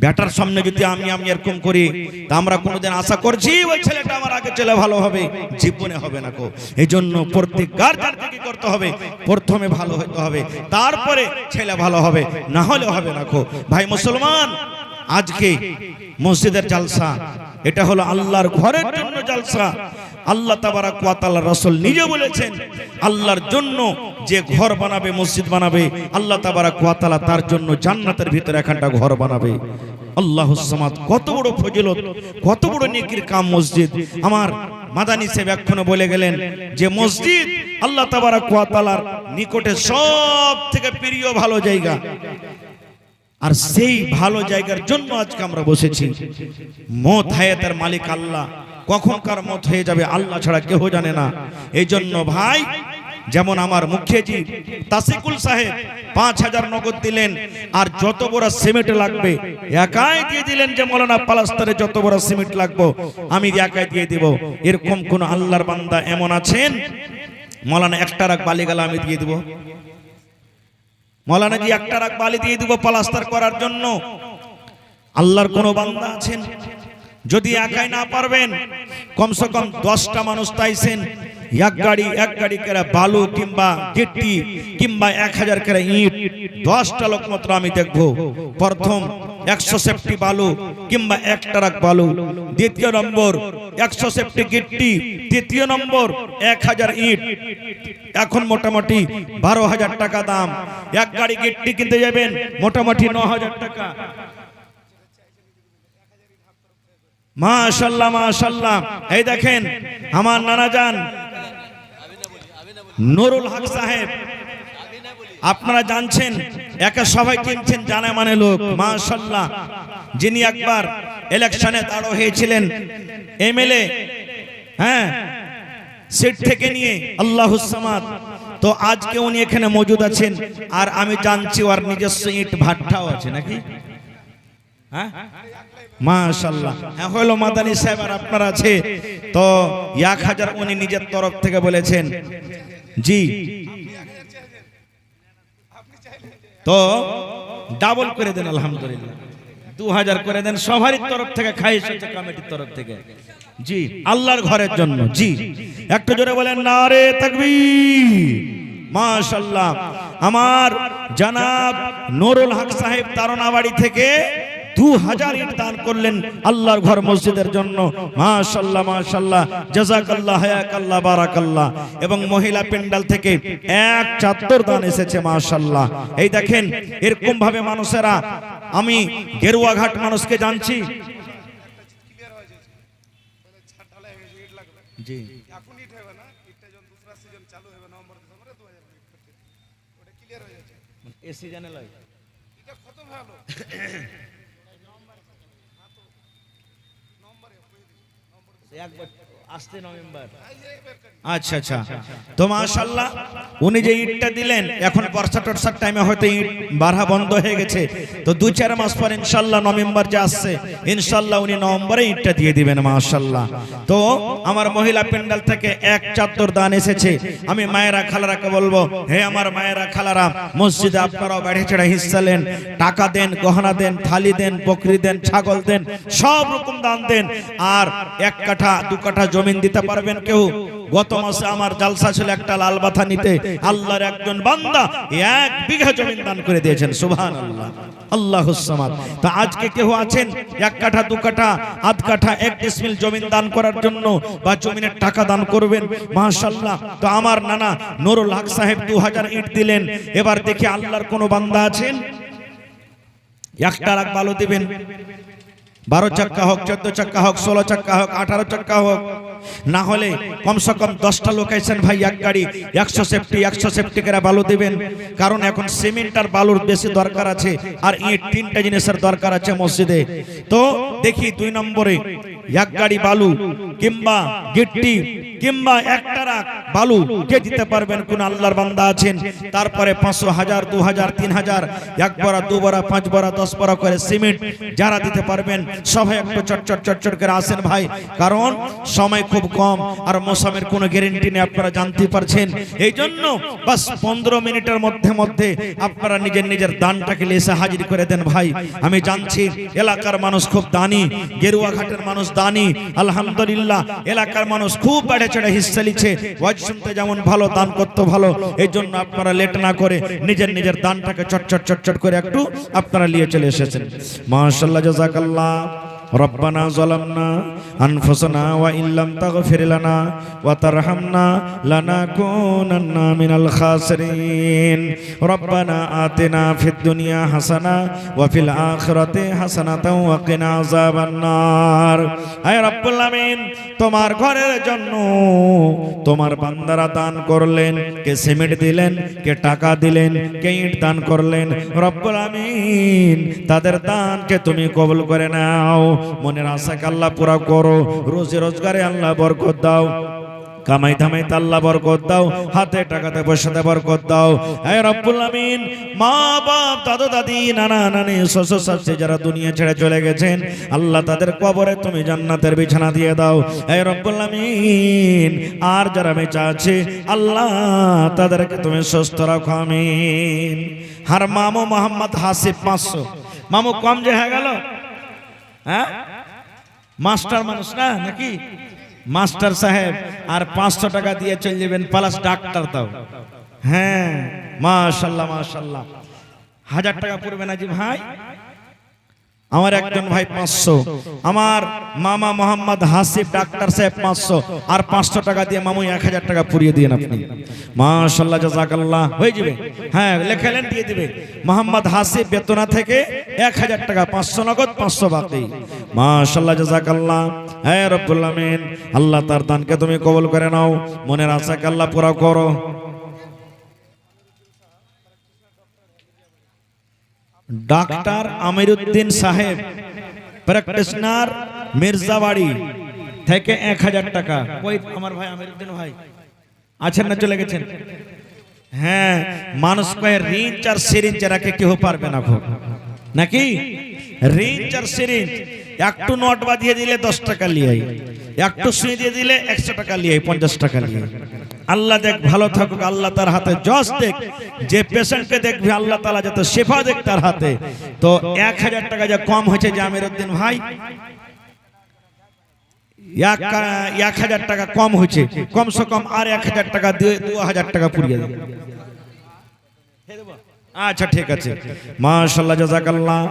বেটার সামনে যদি আমি এরকম করি, তা আমরা কোনোদিন আশা করছি ওই ছেলেটা আমার আগে চলে ভালো হবে? জীবনে হবে না কো। এই জন্য প্রত্যেক গার্জিয়ানকে কি করতে হবে? প্রথমে ভালো হতে হবে, তারপরে ছেলে ভালো হবে, না হলে হবে না কো। ভাই মুসলমান, আজকে মসজিদের জালসা, এটা হলো আল্লাহর ঘরের জন্য জালসা। আল্লাহ তাবারাক ওয়া তাআলা, রাসূল নিজে বলেছেন, আল্লাহর জন্য যে ঘর বানাবে, মসজিদ বানাবে, আল্লাহ তাবারাক ওয়া তাআলা তার জন্য জান্নাতের ভিতরে একটা ঘর বানাবে। আল্লাহুস সামাদ, কত বড় ফজিলত, কত বড় নেকির কাম মসজিদ। আমার মাদানী সাহেব এখনো বলে গেলেন যে মসজিদ আল্লাহ তাবারাক ওয়া তাআলার নিকটে সবথেকে প্রিয় ভালো জায়গা। আর সেই ভালো জায়গার জন্য আজকে আমরা বসেছি। মত হায়াতের মালিক আল্লাহ, কখন কার মত হয়ে যাবে আল্লাহ ছাড়া কেউ জানে না। এই জন্য ভাই, যেমন আমার মুখিয়াজি তাসিকুল সাহেব 5000 নগদ দিলেন, আর যত বড় সিমেন্ট লাগবে একাই দিয়ে দিলেন, যে মৌলানা পালাস্তারে যত বড় সিমেন্ট লাগবে আমি একাই দিয়ে দিব। এরকম কোন আল্লাহর বান্দা এমন আছেন মৌলানা একটা রাখ বালি গালা আমি দিয়ে দিব, মৌলানা জি একটা রাখ বালি দিয়ে দিব পালাস্তার করার জন্য? আল্লাহর কোন বান্দা আছেন? যদি একাই না পারবেন কমসে কম 10টা মানুষ তাইছেন, এক গাড়ি করে বালু কিংবা গিট্টি কিংবা 1000 করে ইট, 10টা লোক মাত্র আমি দেখবো। প্রথম 100 সেফটি বালু কিংবা 1 ট্রাক বালু, দ্বিতীয় নম্বর 100 সেফটি গিট্টি, তৃতীয় নম্বর 1000 ইট। এখন মোটামুটি 12000 টাকা দাম। এক গাড়ি গিট্টি কিনতে যাবেন মোটামুটি 9000 টাকা। মাশাআল্লাহ মাশাআল্লাহ। এই দেখেন আমার নানা জান নুরুল হক সাহেব, আপনারা জানছেন একা সবাই চিনছেন, জানা মানে লোক মাশাআল্লাহ, যিনি একবার ইলেকশনে দাঁড় হয়েছিলেন এমএলএ, হ্যাঁ সিট থেকে নিয়ে আল্লাহুস সামাদ। তো আজকে উনি এখানে মজুদ আছেন, আর আমি জানছি ওর নিজস্ব ইট ভাট্টাও আছে নাকি? হ্যাঁ মাশাআল্লাহ। হলো মাদানী সাহেব আর আপনার আছে, তো 1000 উনি নিজের তরফ থেকে বলেছেন জি, তো ডাবল করে দেন আলহামদুলিল্লাহ, 2000 করে দেন সবারই তরফ থেকে, খাইশ হচ্ছে কমিটির তরফ থেকে জি, আল্লাহর ঘরের জন্য জি। একটু জোরে বলেন নারে তাকবীর। মাশাআল্লাহ। আমার জনাব নুরুল হক সাহেব তারনাবাড়ি থেকে 2000 ইট দান করলেন আল্লাহর ঘর মসজিদের জন্য। মাশাআল্লাহ মাশাআল্লাহ, জাযাকাল্লাহ, হায়াকাল্লাহ, বারাকাল্লাহ। এবং মহিলা প্যান্ডেল থেকে 1 চাদর দান এসেছে মাশাআল্লাহ। এই দেখেন এরকম ভাবে মানুষেরা, আমি গেরুয়াঘাট মানুষকে জানছি জি, এখন ইট হবে না, ইটটা যখন দুসরা সিজন চালু হবে নভেম্বর ডিসেম্বরে 2000 ইট করতে ওটা ক্লিয়ার হয়ে যাচ্ছে। এই সিজনে লয় এটা কত ভালো একবার আসতে নভেম্বর। আচ্ছা আচ্ছা, তো মাশাআল্লাহ উনি যে ইটটা দিলেন, এখন বর্ষা টর্ষার টাইমে হয়তো ইট বাড়া বন্ধ হয়ে গেছে, তো 2-4 মাস পর ইনশাআল্লাহ নভেম্বর যে আসছে ইনশাআল্লাহ উনি নভেম্বরে ইটটা দিয়ে দিবেন মাশাআল্লাহ। তো আমার মহিলা প্যান্ডেল থেকে 1 চাদর দান এসেছে। আমি মায়েরা খালারাকে বলবো, হে আমার মায়েরা খালারা, মসজিদে আপনারাও বেড়ে চড়ে হিস্সা নেন, টাকা দেন, গহনা দেন, থালি দেন, বকরি দেন, ছাগল দেন, সব রকম দান দেন। আর 1 কাঠা 2 কাঠা জমিন দিতে পারবেন কেউ? গত মাসে আমার জালসা ছিল একটা লাল বাথা নিতে, আল্লাহর একজন বান্দা 1 বিঘা জমিন দান করে দিয়েছেন, সুবহানাল্লাহ, আল্লাহুস সামাদ। তো আজকে কেউ আছেন 1 কাঠা 2 কাঠা 8 কাঠা 1 ডিসমিল জমিন দান করার জন্য, বা জমিনের টাকা দান করবেন মাশাআল্লাহ। তো আমার নানা নুরুল হক সাহেব 2000 ইট দিলেন। এবার দেখি আল্লাহর কোন বান্দা আছেন 1 ট্রাক বালু দিবেন, 12 চাক্কা হোক, 14 চাক্কা হোক, 16 চাক্কা হোক, 18 চাক্কা হোক, না হলে কমসে কম 10টা লোকেশন ভাই, এক গাড়ি 100 সেফটি করে বালু দিবেন। কারণ এখন সিমেন্ট আর বালুর বেশি দরকার আছে, আর ইট 3টা জিনিসের দরকার আছে মসজিদে। তো দেখি 2 নম্বরে 1 গাড়ি বালু কিংবা গিট্টি কিংবা 1 ট্রাক বালু কে দিতে পারবেন? কোন আল্লাহর বান্দা আছেন? তারপরে 500, 1000, 2000, 3000, 1 বড়া 2 বড়া 5 বড়া 10 বড়া করে সিমেন্ট যারা দিতে পারবেন সবাই একটু চটচট করে আসেন ভাই, কারণ সময় খুব কম আর মৌসুমের কোনো গ্যারান্টি নেই, আপনারা জানতে পারছেন। এই জন্য বাস 15 মিনিটের মধ্যে আপনারা নিজের দানটাকে এসে হাজির করে দেন ভাই। আমি জানছি এলাকার মানুষ খুব দানি, গেরুয়াঘাটের মানুষ দানি, আলহামদুলিল্লাহ এলাকার মানুষ খুব বেড়ে চড়ে হিস্সা নিচ্ছে। ওয়াজ শুনতে যেমন ভালো, দান করতে ভালো। এই জন্য আপনারা লেট না করে নিজের দানটাকে চটচট করে একটু আপনারা নিয়ে চলে এসেছেন। মাশাআল্লাহ, জাযাকাল্লাহ। রব্বানা যালামনা আনফুসানা ওয়া ইল্লাম তাগফির লানা ওয়া তারহামনা লানাকুনান্না মিনাল খাসিরিন। রব্বানা আতিনা ফিদ দুনিয়া হাসানা ওয়া ফিল আখিরাতি হাসানাতাও ওয়া কিনা আযাবান নার। হে রব্বুল আমিন, তোমার ঘরের জন্য তোমার বান্দারা দান করলেন, কে সিমেন্ট দিলেন, কে টাকা দিলেন, কে ইট দান করলেন। রব্বুল আমিন তাদের দানকে তুমি কবুল করে নাও, মনের আশাকে আল্লাহ পুরা করো, রোজি রোজগারে আল্লাহ বরকত দাও, কামাই ধামাইতে আল্লাহ বরকত দাও, হাতে টাকাতে পয়সাতে বরকত দাও। হে রব্বুল আমিন, মা বাপ দাদা দাদি নানা নানি শ্বশুর শাশুড়ি যারা দুনিয়া ছেড়ে চলে গেছেন আল্লাহ তাদের কবরে তুমি জান্নাতের বিছানা দিয়ে দাও। হে রব্বুল আমিন, আর যারা বেঁচে আছে আল্লাহ তাদেরকে তুমি সুস্থ রাখো, আমিন। আর মামু মোহাম্মদ হাসিব 500, মামু কম যে হয়ে গেল, হ্যাঁ মাস্টার মানুষ না নাকি, মাস্টার সাহেব, আর 500 টাকা দিয়ে চলে যাবেন, প্লাস ডাক্তার দাও। হ্যাঁ মাশাআল্লাহ মাশাআল্লাহ। 1000 টাকা পড়বে না জি ভাই? আমার একজন ভাই 500, আমার মামা মোহাম্মদ হাসিব ডাক্তার সাহেব 500, আর 500 টাকা দিয়ে মামু 1000 টাকা পুরিয়ে দিন আপনি। মাশাআল্লাহ জাযাকাল্লাহ, হয়ে যাবে। হ্যাঁ লেখালেন, দিয়ে দিবে। মোহাম্মদ হাসিব বেতনা থেকে 1000 টাকা, 500 নগদ 500 বাকি। মাশাআল্লাহ জাযাকাল্লাহ। হে রব্বুল আমিন, আল্লাহ তার দানকে তুমি কবুল করে নাও, মনের আশাকে আল্লাহ পুরা করো। ডাক্তার আমিরউদ্দিন সাহেব প্র্যাকটিশনার মির্জাবাড়ি থেকে 1000 টাকা। ওই আমার ভাই আমিরউদ্দিন ভাই আছেন না, চলে গেছেন? হ্যাঁ, মানুষ কয়ে রিঞ্চ আর সিরিঞ্জ রাখে কেউ পারবে না ভোগ নাকি? রিঞ্চ আর সিরিঞ্জ একটু নোট বাঁধিয়ে দিলে 10 টাকা লিয়াই, একটু সুই দিয়ে দিলে 100 টাকা লিয়াই, 50 টাকা লিয়াই। আল্লাহ দেখ ভালো থাকুক, আল্লাহ তার হাতে জজ দেখ, যে পেশেন্টকে দেখবে আল্লাহ তাআলা যাতে শেফা দেখ তার হাতে। তো 1000 টাকা যা কম হয়েছে যে আমিরউদ্দিন ভাই, 1000 টাকা কম হয়েছে, কমসে কম আর 1000 টাকা দিয়ে 2000 টাকা পুরিয়ে দেবে। আচ্ছা ঠিক আছে, মাশাআল্লাহ জাযাকাল্লাহ।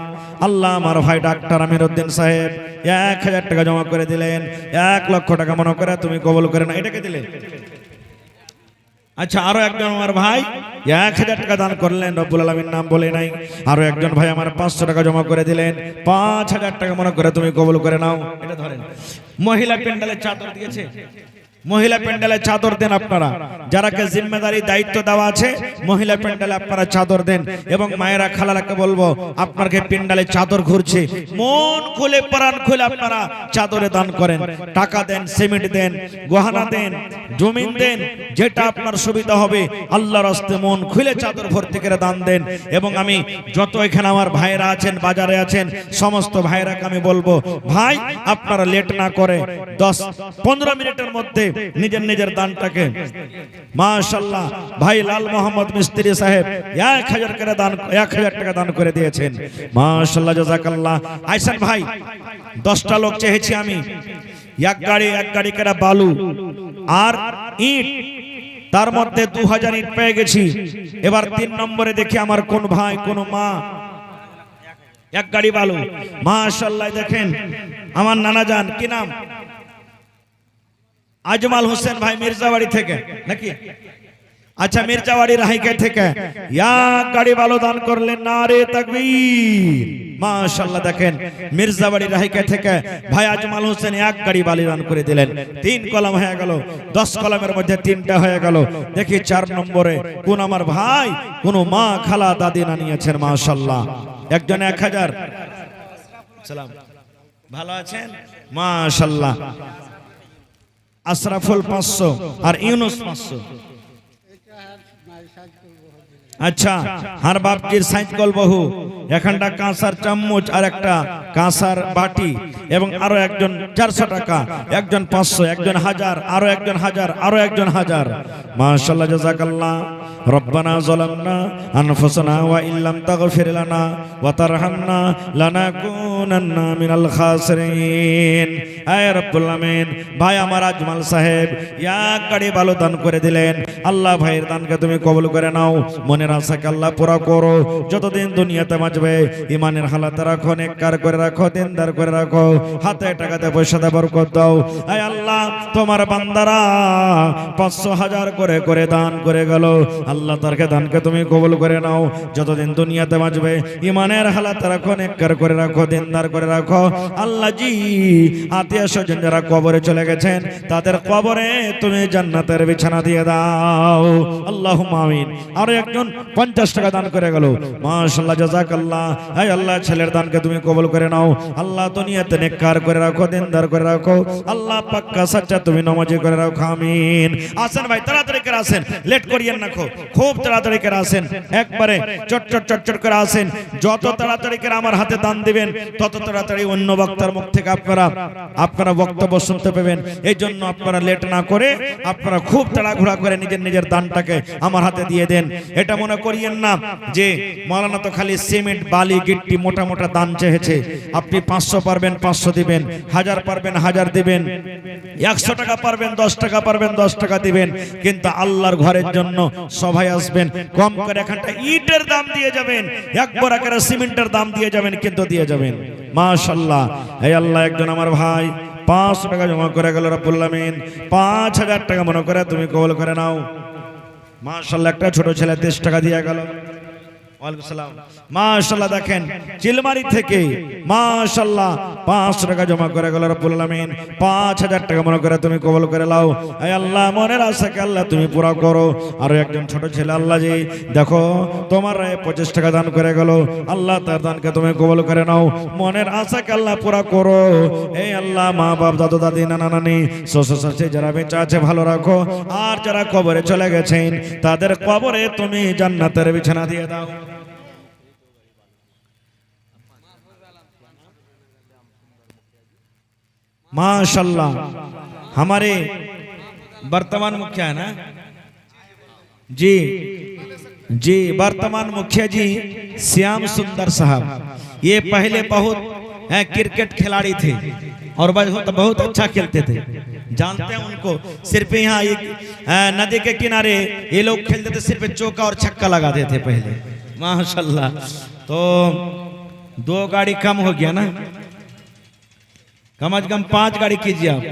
আল্লাহ আমার ভাই ডাক্তার আমিরউদ্দিন সাহেব 1000 টাকা জমা করে দিলেন, 1 লক্ষ টাকা মনে করে তুমি কবুল করে না, এটাকে দিলেন। আচ্ছা, আরো একজন আমার ভাই 1000 টাকা দান করলেন, রব্বুল আলামিন নাম বলে নাই। আরো একজন ভাই আমার 500 টাকা জমা করে দিলেন, 5000 টাকা মনে করে তুমি কবুল করে নাও। এটা ধরেন। মহিলা প্যান্ডেলের চাদর দিয়েছে, মহিলা প্যান্ডেলে চাদর দেন আপনারা, যারাকে জিম্মেদারি দায়িত্ব দেওয়া আছে মহিলা প্যান্ডেলে আপনারা চাদর দেন। এবং মায়েরা খালালাকে বলবো, আপনাকে প্যান্ডেলে চাদর ঘুরছে, মন খুলে প্রাণ খুলে আপনারা চাদরে দান করেন, টাকা দেন, সিমেন্ট দেন, গহনা দেন, জমিন দেন, যেটা আপনার সুবিধা হবে আল্লাহর রাস্তে মন খুলে চাদর ভর্তি করে দান দেন। এবং আমি যত এখানে আমার ভাইরা আছেন, বাজারে আছেন, সমস্ত ভাইরাকে আমি বলবো, ভাই আপনারা লেট না করে 10-15 মিনিটের মধ্যে নিজের নিজের দানটাকে, মাশাআল্লাহ ভাই লাল মোহাম্মদ মিস্ত্রি সাহেব 1000 টাকা দান করে দিয়েছেন, মাশাআল্লাহ জাযাকাল্লাহ। আইসান ভাই 10টা লোক চেয়েছি আমি, এক গাড়ি করে বালু আর ইট, তার মধ্যে 2000 ইট পেয়ে গেছি। এবার 3 নম্বরে দেখি আমার কোন ভাই কোন মা, এক গাড়ি বালু, মাশাআল্লাহ। দেখেন আমার নানা জান, কি নাম? আজমাল হোসেন ভাই মির্জাবাড়ি থেকে নাকি? আচ্ছা, মির্জাবাড়ি রাহিকা থেকে এক গাড়ি বালু দান করলেন, নারে তাকবীর, মাশাআল্লাহ। দেখেন মির্জাবাড়ি রাহিকা থেকে ভাই আজমাল হোসেন এক গাড়ি বালি দান করে দিলেন, 3 কলম হয়ে গেল, 10 কলমের মধ্যে 3টা হয়ে গেল। দেখি 4 নম্বরে কোন আমার ভাই কোন মা খালা দাদি না নিয়েছেন, মাশাআল্লাহ। একজন 1000, সালাম, ভালো আছেন? মাশাআল্লাহ। আশরাফুল 500 আর ইউনুস 500। আচ্ছা, হার বাপজির সাইজ বহু, এখানটা কাঁসার চামচ আর একটা কাঁসার বাটি, এবং আরো একজন 400 টাকা, একজন 500, একজন 1000, আরো একজন 1000, আরো একজন 1000। মাশাআল্লাহ জাযাকাল্লাহ। রব্বানা যালামনা আনফুসানা ওয়া ইল্লাম তাগফির লানা ওয়া তারহামনা লানাকুনান্না মিনাল খাসিরিন। আয় রব্বুল আমিন, ভাই আমার আজমাল সাহেব এক গাড়ি বালু দান করে দিলেন, আল্লাহ ভাইয়ের দানকে তুমি কবুল করে নাও, মনের আশাকে আল্লাহ পুরা করো, যতদিন দুনিয়াতে বাঁচবে ইমানের হালাতে রাখো, নেককার করে রাখো, দিনদার করে রাখো, হাতে টাকাতে পয়সাতে বরকত দাও। আয় আল্লাহ, তোমার বান্দারা 500 1000 করে করে দান করে গেল, আল্লাহ তারকে দানকে তুমি কবুল করে নাও, যতদিন দুনিয়াতে বাঁচবে ইমানের হালাতে রাখো, নেককার করে রাখো, দিনদার দিনদার করে রাখো আল্লাহ জি। আত্মীয় স্বজন যারা কবরে চলে গেছেন তাদের কবরে তুমি জান্নাতের বিছানা দিয়ে দাও আল্লাহুম্মা আমিন। আরো একজন 50 টাকা দান করে গেল, মাশাআল্লাহ জাযাকাল্লাহ। হে আল্লাহ ছেলের দানকে তুমি কবুল করে নাও আল্লাহ, দুনিয়াতে নেককার করে রাখো, দিনদার করে রাখো আল্লাহ, পাক্কা সাচ্চা তুমি নামাজি করে রাখো আমিন। আসেন ভাই তাড়াতাড়ি করে আসেন, লেট করিয়েন না, খুব তাড়াতাড়ি করে আসেন, একবারে চট করে আসেন। যত তাড়াতাড়ি করে আমার হাতে দান দিবেন তত তাড়াতাড়ি অন্য বক্তার মুখ থেকে আপনারা বক্তব্য শুনতে পাবেন। এই জন্য আপনারা লেট না করে আপনারা খুব তাড়াহুড়া করে নিজের দানটাকে আমার হাতে দিয়ে দেন। এটা মনে করিয়েন না যে মাওলানা তো খালি সিমেন্ট বালি গিট্টি মোটা মোটা দান চেয়েছে। আপনি 500 পারবেন 500 দিবেন, 1000 পারবেন 1000 দিবেন, 100 টাকা পারবেন 10 টাকা পারবেন 10 টাকা দিবেন। কিন্তু আল্লাহর ঘরের জন্য সবাই আসবেন, কম করে এখানটা ইটের দাম দিয়ে যাবেন, এক বড় করে সিমেন্টের দাম দিয়ে যাবেন, কিন্তু দিয়ে যাবেন মাশাআল্লাহ। এই আল্লাহ একজন আমার ভাই 500 টাকা জমা করে গেল, রব্বুল আমিন 5000 টাকা মনে করে তুমি কবুল করে নাও মাশাআল্লাহ। একটা ছোট ছেলে 30 টাকা দিয়ে গেল, ওয়ালাইকুম সালাম মাশাআল্লাহ। দেখেন চিলমারি থেকে মাশাআল্লাহ 500 টাকা জমা করে গেল, রব্বুল আমিন 5000 টাকা মনে করে তুমি কবুল করে নাও। হে আল্লাহ মনের আশাকে আল্লাহ তুমি পুরা করো। আর একজন ছোট ছেলে আল্লাহ জি দেখো তোমার 25 টাকা দান করে গেল, আল্লাহ তার দানকে তুমি কবুল করে নাও, মনের আশাকে আল্লাহ পুরা করো। হে আল্লাহ মা বাপ দাদু দাদি নানা নানি শ্বশুর শাশুড়ি যারা বেঁচে আছে ভালো রাখো, আর যারা কবরে চলে গেছেন তাদের কবরে তুমি জান্নাতের বিছানা দিয়ে দাও। माशाल्लाह हमारे वर्तमान मुखिया है ना जी, जी वर्तमान मुखिया जी श्याम सुंदर साहब, ये पहले बहुत क्रिकेट खिलाड़ी थे और बहुत अच्छा खेलते थे, जानते हैं उनको। सिर्फ यहाँ नदी के किनारे ये लोग खेलते थे, सिर्फ चौका और छक्का लगाते थे पहले माशाल्लाह। तो 2 गाड़ी कम हो गया ना, कम से कम 5 गाड़ी कीजिए आप,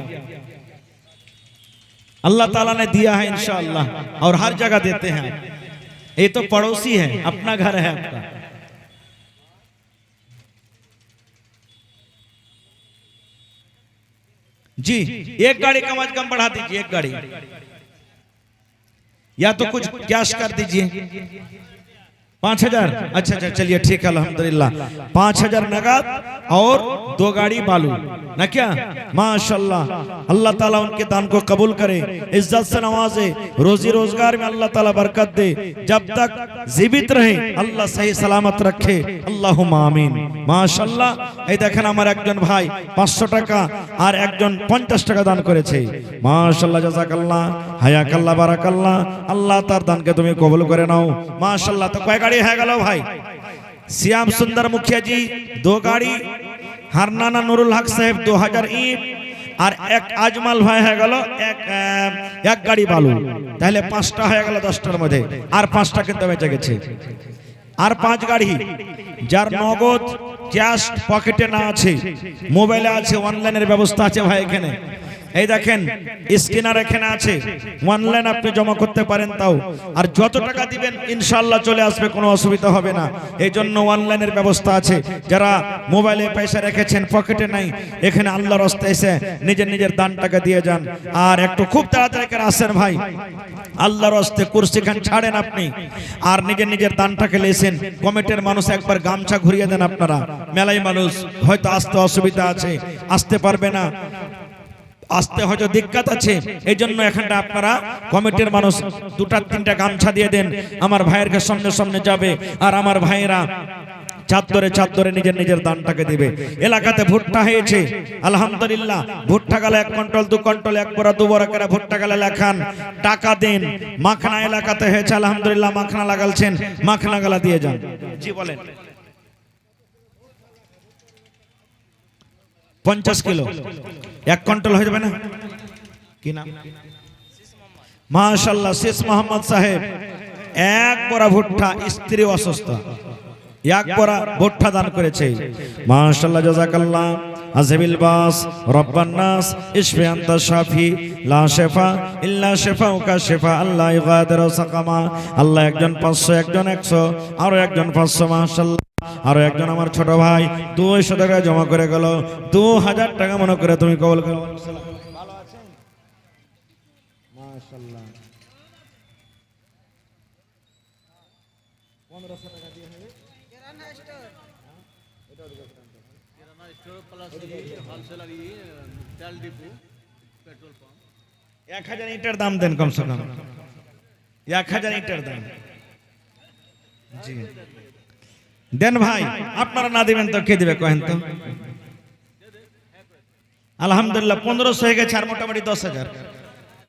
अल्लाह ताला ने दिया है इंशाअल्लाह, और हर जगह देते हैं। ये तो पड़ोसी है, अपना घर है आपका। जी 1 गाड़ी कम से कम बढ़ा दीजिए, 1 गाड़ी, या तो कुछ कैश कर दीजिए। 5000 अच्छा चलिए ठीक है अल्हम्दुलिल्लाह, 5000 नगद और 2 गाड़ी बालू ना, क्या माशाल्लाह। अल्लाह ताला उनके दान को कबूल करे, इज्जत से नवाजे, रोजी रोजगार में अल्लाह ताला बरकत दे, जब तक जीवित रहे अल्लाह सही सलामत रखे, अल्लाहुम्मा आमीन माशाल्लाह। এই দেখেন আমার একজন ভাই 500 টাকা আর একজন 50 টাকা দান করেছে মাশাআল্লাহ, জাযাকাল্লাহ হায়াকাল্লাহ বারাকাল্লাহ, আল্লাহ তার দানকে তুমি কবুল করে নাও মাশাআল্লাহ। তো কয় গাড়ি হয়ে গেল ভাই? श्याम सुंदर मुखिया जी 2 गाड़ी, हरनाना नुरुल हक साहेब 2000 ईट, और एक आजमल भाई है गलो एक गाड़ी बालू, তাহলে 5টা হয়ে গেল 10টার মধ্যে, আর 5টা কিন্তু বেঁচে গেছে। আর 5 গাড়ি যার নগদ ক্যাশ পকেটে না আছে, মোবাইলে আছে, অনলাইনের ব্যবস্থা আছে ভাই এখানে। এই দেখেন স্ক্যানার এখানে আছে, অনলাইন আপনি জমা করতে পারেন তাও, আর যত টাকা দিবেন ইনশাআল্লাহ চলে আসবে, কোনো অসুবিধা হবে না। এই জন্য অনলাইনের ব্যবস্থা আছে। যারা মোবাইলে পয়সা রেখেছেন পকেটে নাই, এখানে আল্লাহর রাস্তায় এসে নিজের দানটাকে দিয়ে যান। আর একটু খুব তাড়াতাড়ি করে আসেন ভাই, আল্লাহর রাস্তায় কুরসি খান ছাড়েন আপনি, আর নিজের দানটাকে লেছেন। কমিটির মানুষ একবার গামছা ঘুরিয়ে দেন আপনারা, মেলাই মানুষ হয়তো আসতে অসুবিধা আছে, আসতে পারবে না, আসতে হয়তো দিক্কত আছে, এই জন্য এখানটা আপনারা কমিটির মানুষ 2-3টা গামছা দিয়ে দেন, আমার ভাইয়েরকে সামনে যাবে, আর আমার ভাইয়েরা চাদরে নিজের দানটাকে দিবে। এলাকাতে ভুট্টা হয়েছে আলহামদুলিল্লাহ, ভুট্টা গেলে 1 কুইন্টাল 2 কুইন্টাল 1 বড় 2 বড় করে ভুট্টা গেলে লেখান, টাকা দেন। মাখনা এলাকাতে হয়েছে আলহামদুলিল্লাহ, মাখনা লাগালছেন, মাখনা গেলা দিয়ে যান। জি বলেন 50 কিলো 1 কুইন্টাল হয়ে যাবে না? কি নাম? মাশাআল্লাহ শেষ মোহাম্মদ সাহেব 1 বড় ভুট্টা, স্ত্রী অসুস্থ, 1 বড় ভুট্টা দান করেছে মাশাআল্লাহ, জাযাকাল্লাহ। আযবিল বাস রব্বান নাস ইশফি আনতা শাফি লা শিফা ইল্লা শিফাউকা শিফা আল্লাহ ইগাদিরু সাকামা। আল্লাহ একজন 500, একজন 100, আরো একজন 500 মাশাআল্লাহ। আরো একজন আমার ছোট ভাই 200 টাকা জমা করে গেল, 2000 টাকা মনে করে তুমি কবুল করো। ভালো আছেন? মাশাআল্লাহ। 1500 টাকা দিয়ে হবে কিরানা স্টোর, এটা কিরানা স্টোর প্লাস হোলসেলার তেল ডিপো পেট্রোল পাম্প। 1000 ইটের দাম দেন কমসে কম, 1000 ইটের দাম। জি দেন ভাই, আপনারা না দিবেন তো কে দিবে কহেন তো? আলহামদুলিল্লাহ 1500 হয়ে গেছে আর মোটামুটি 10,000।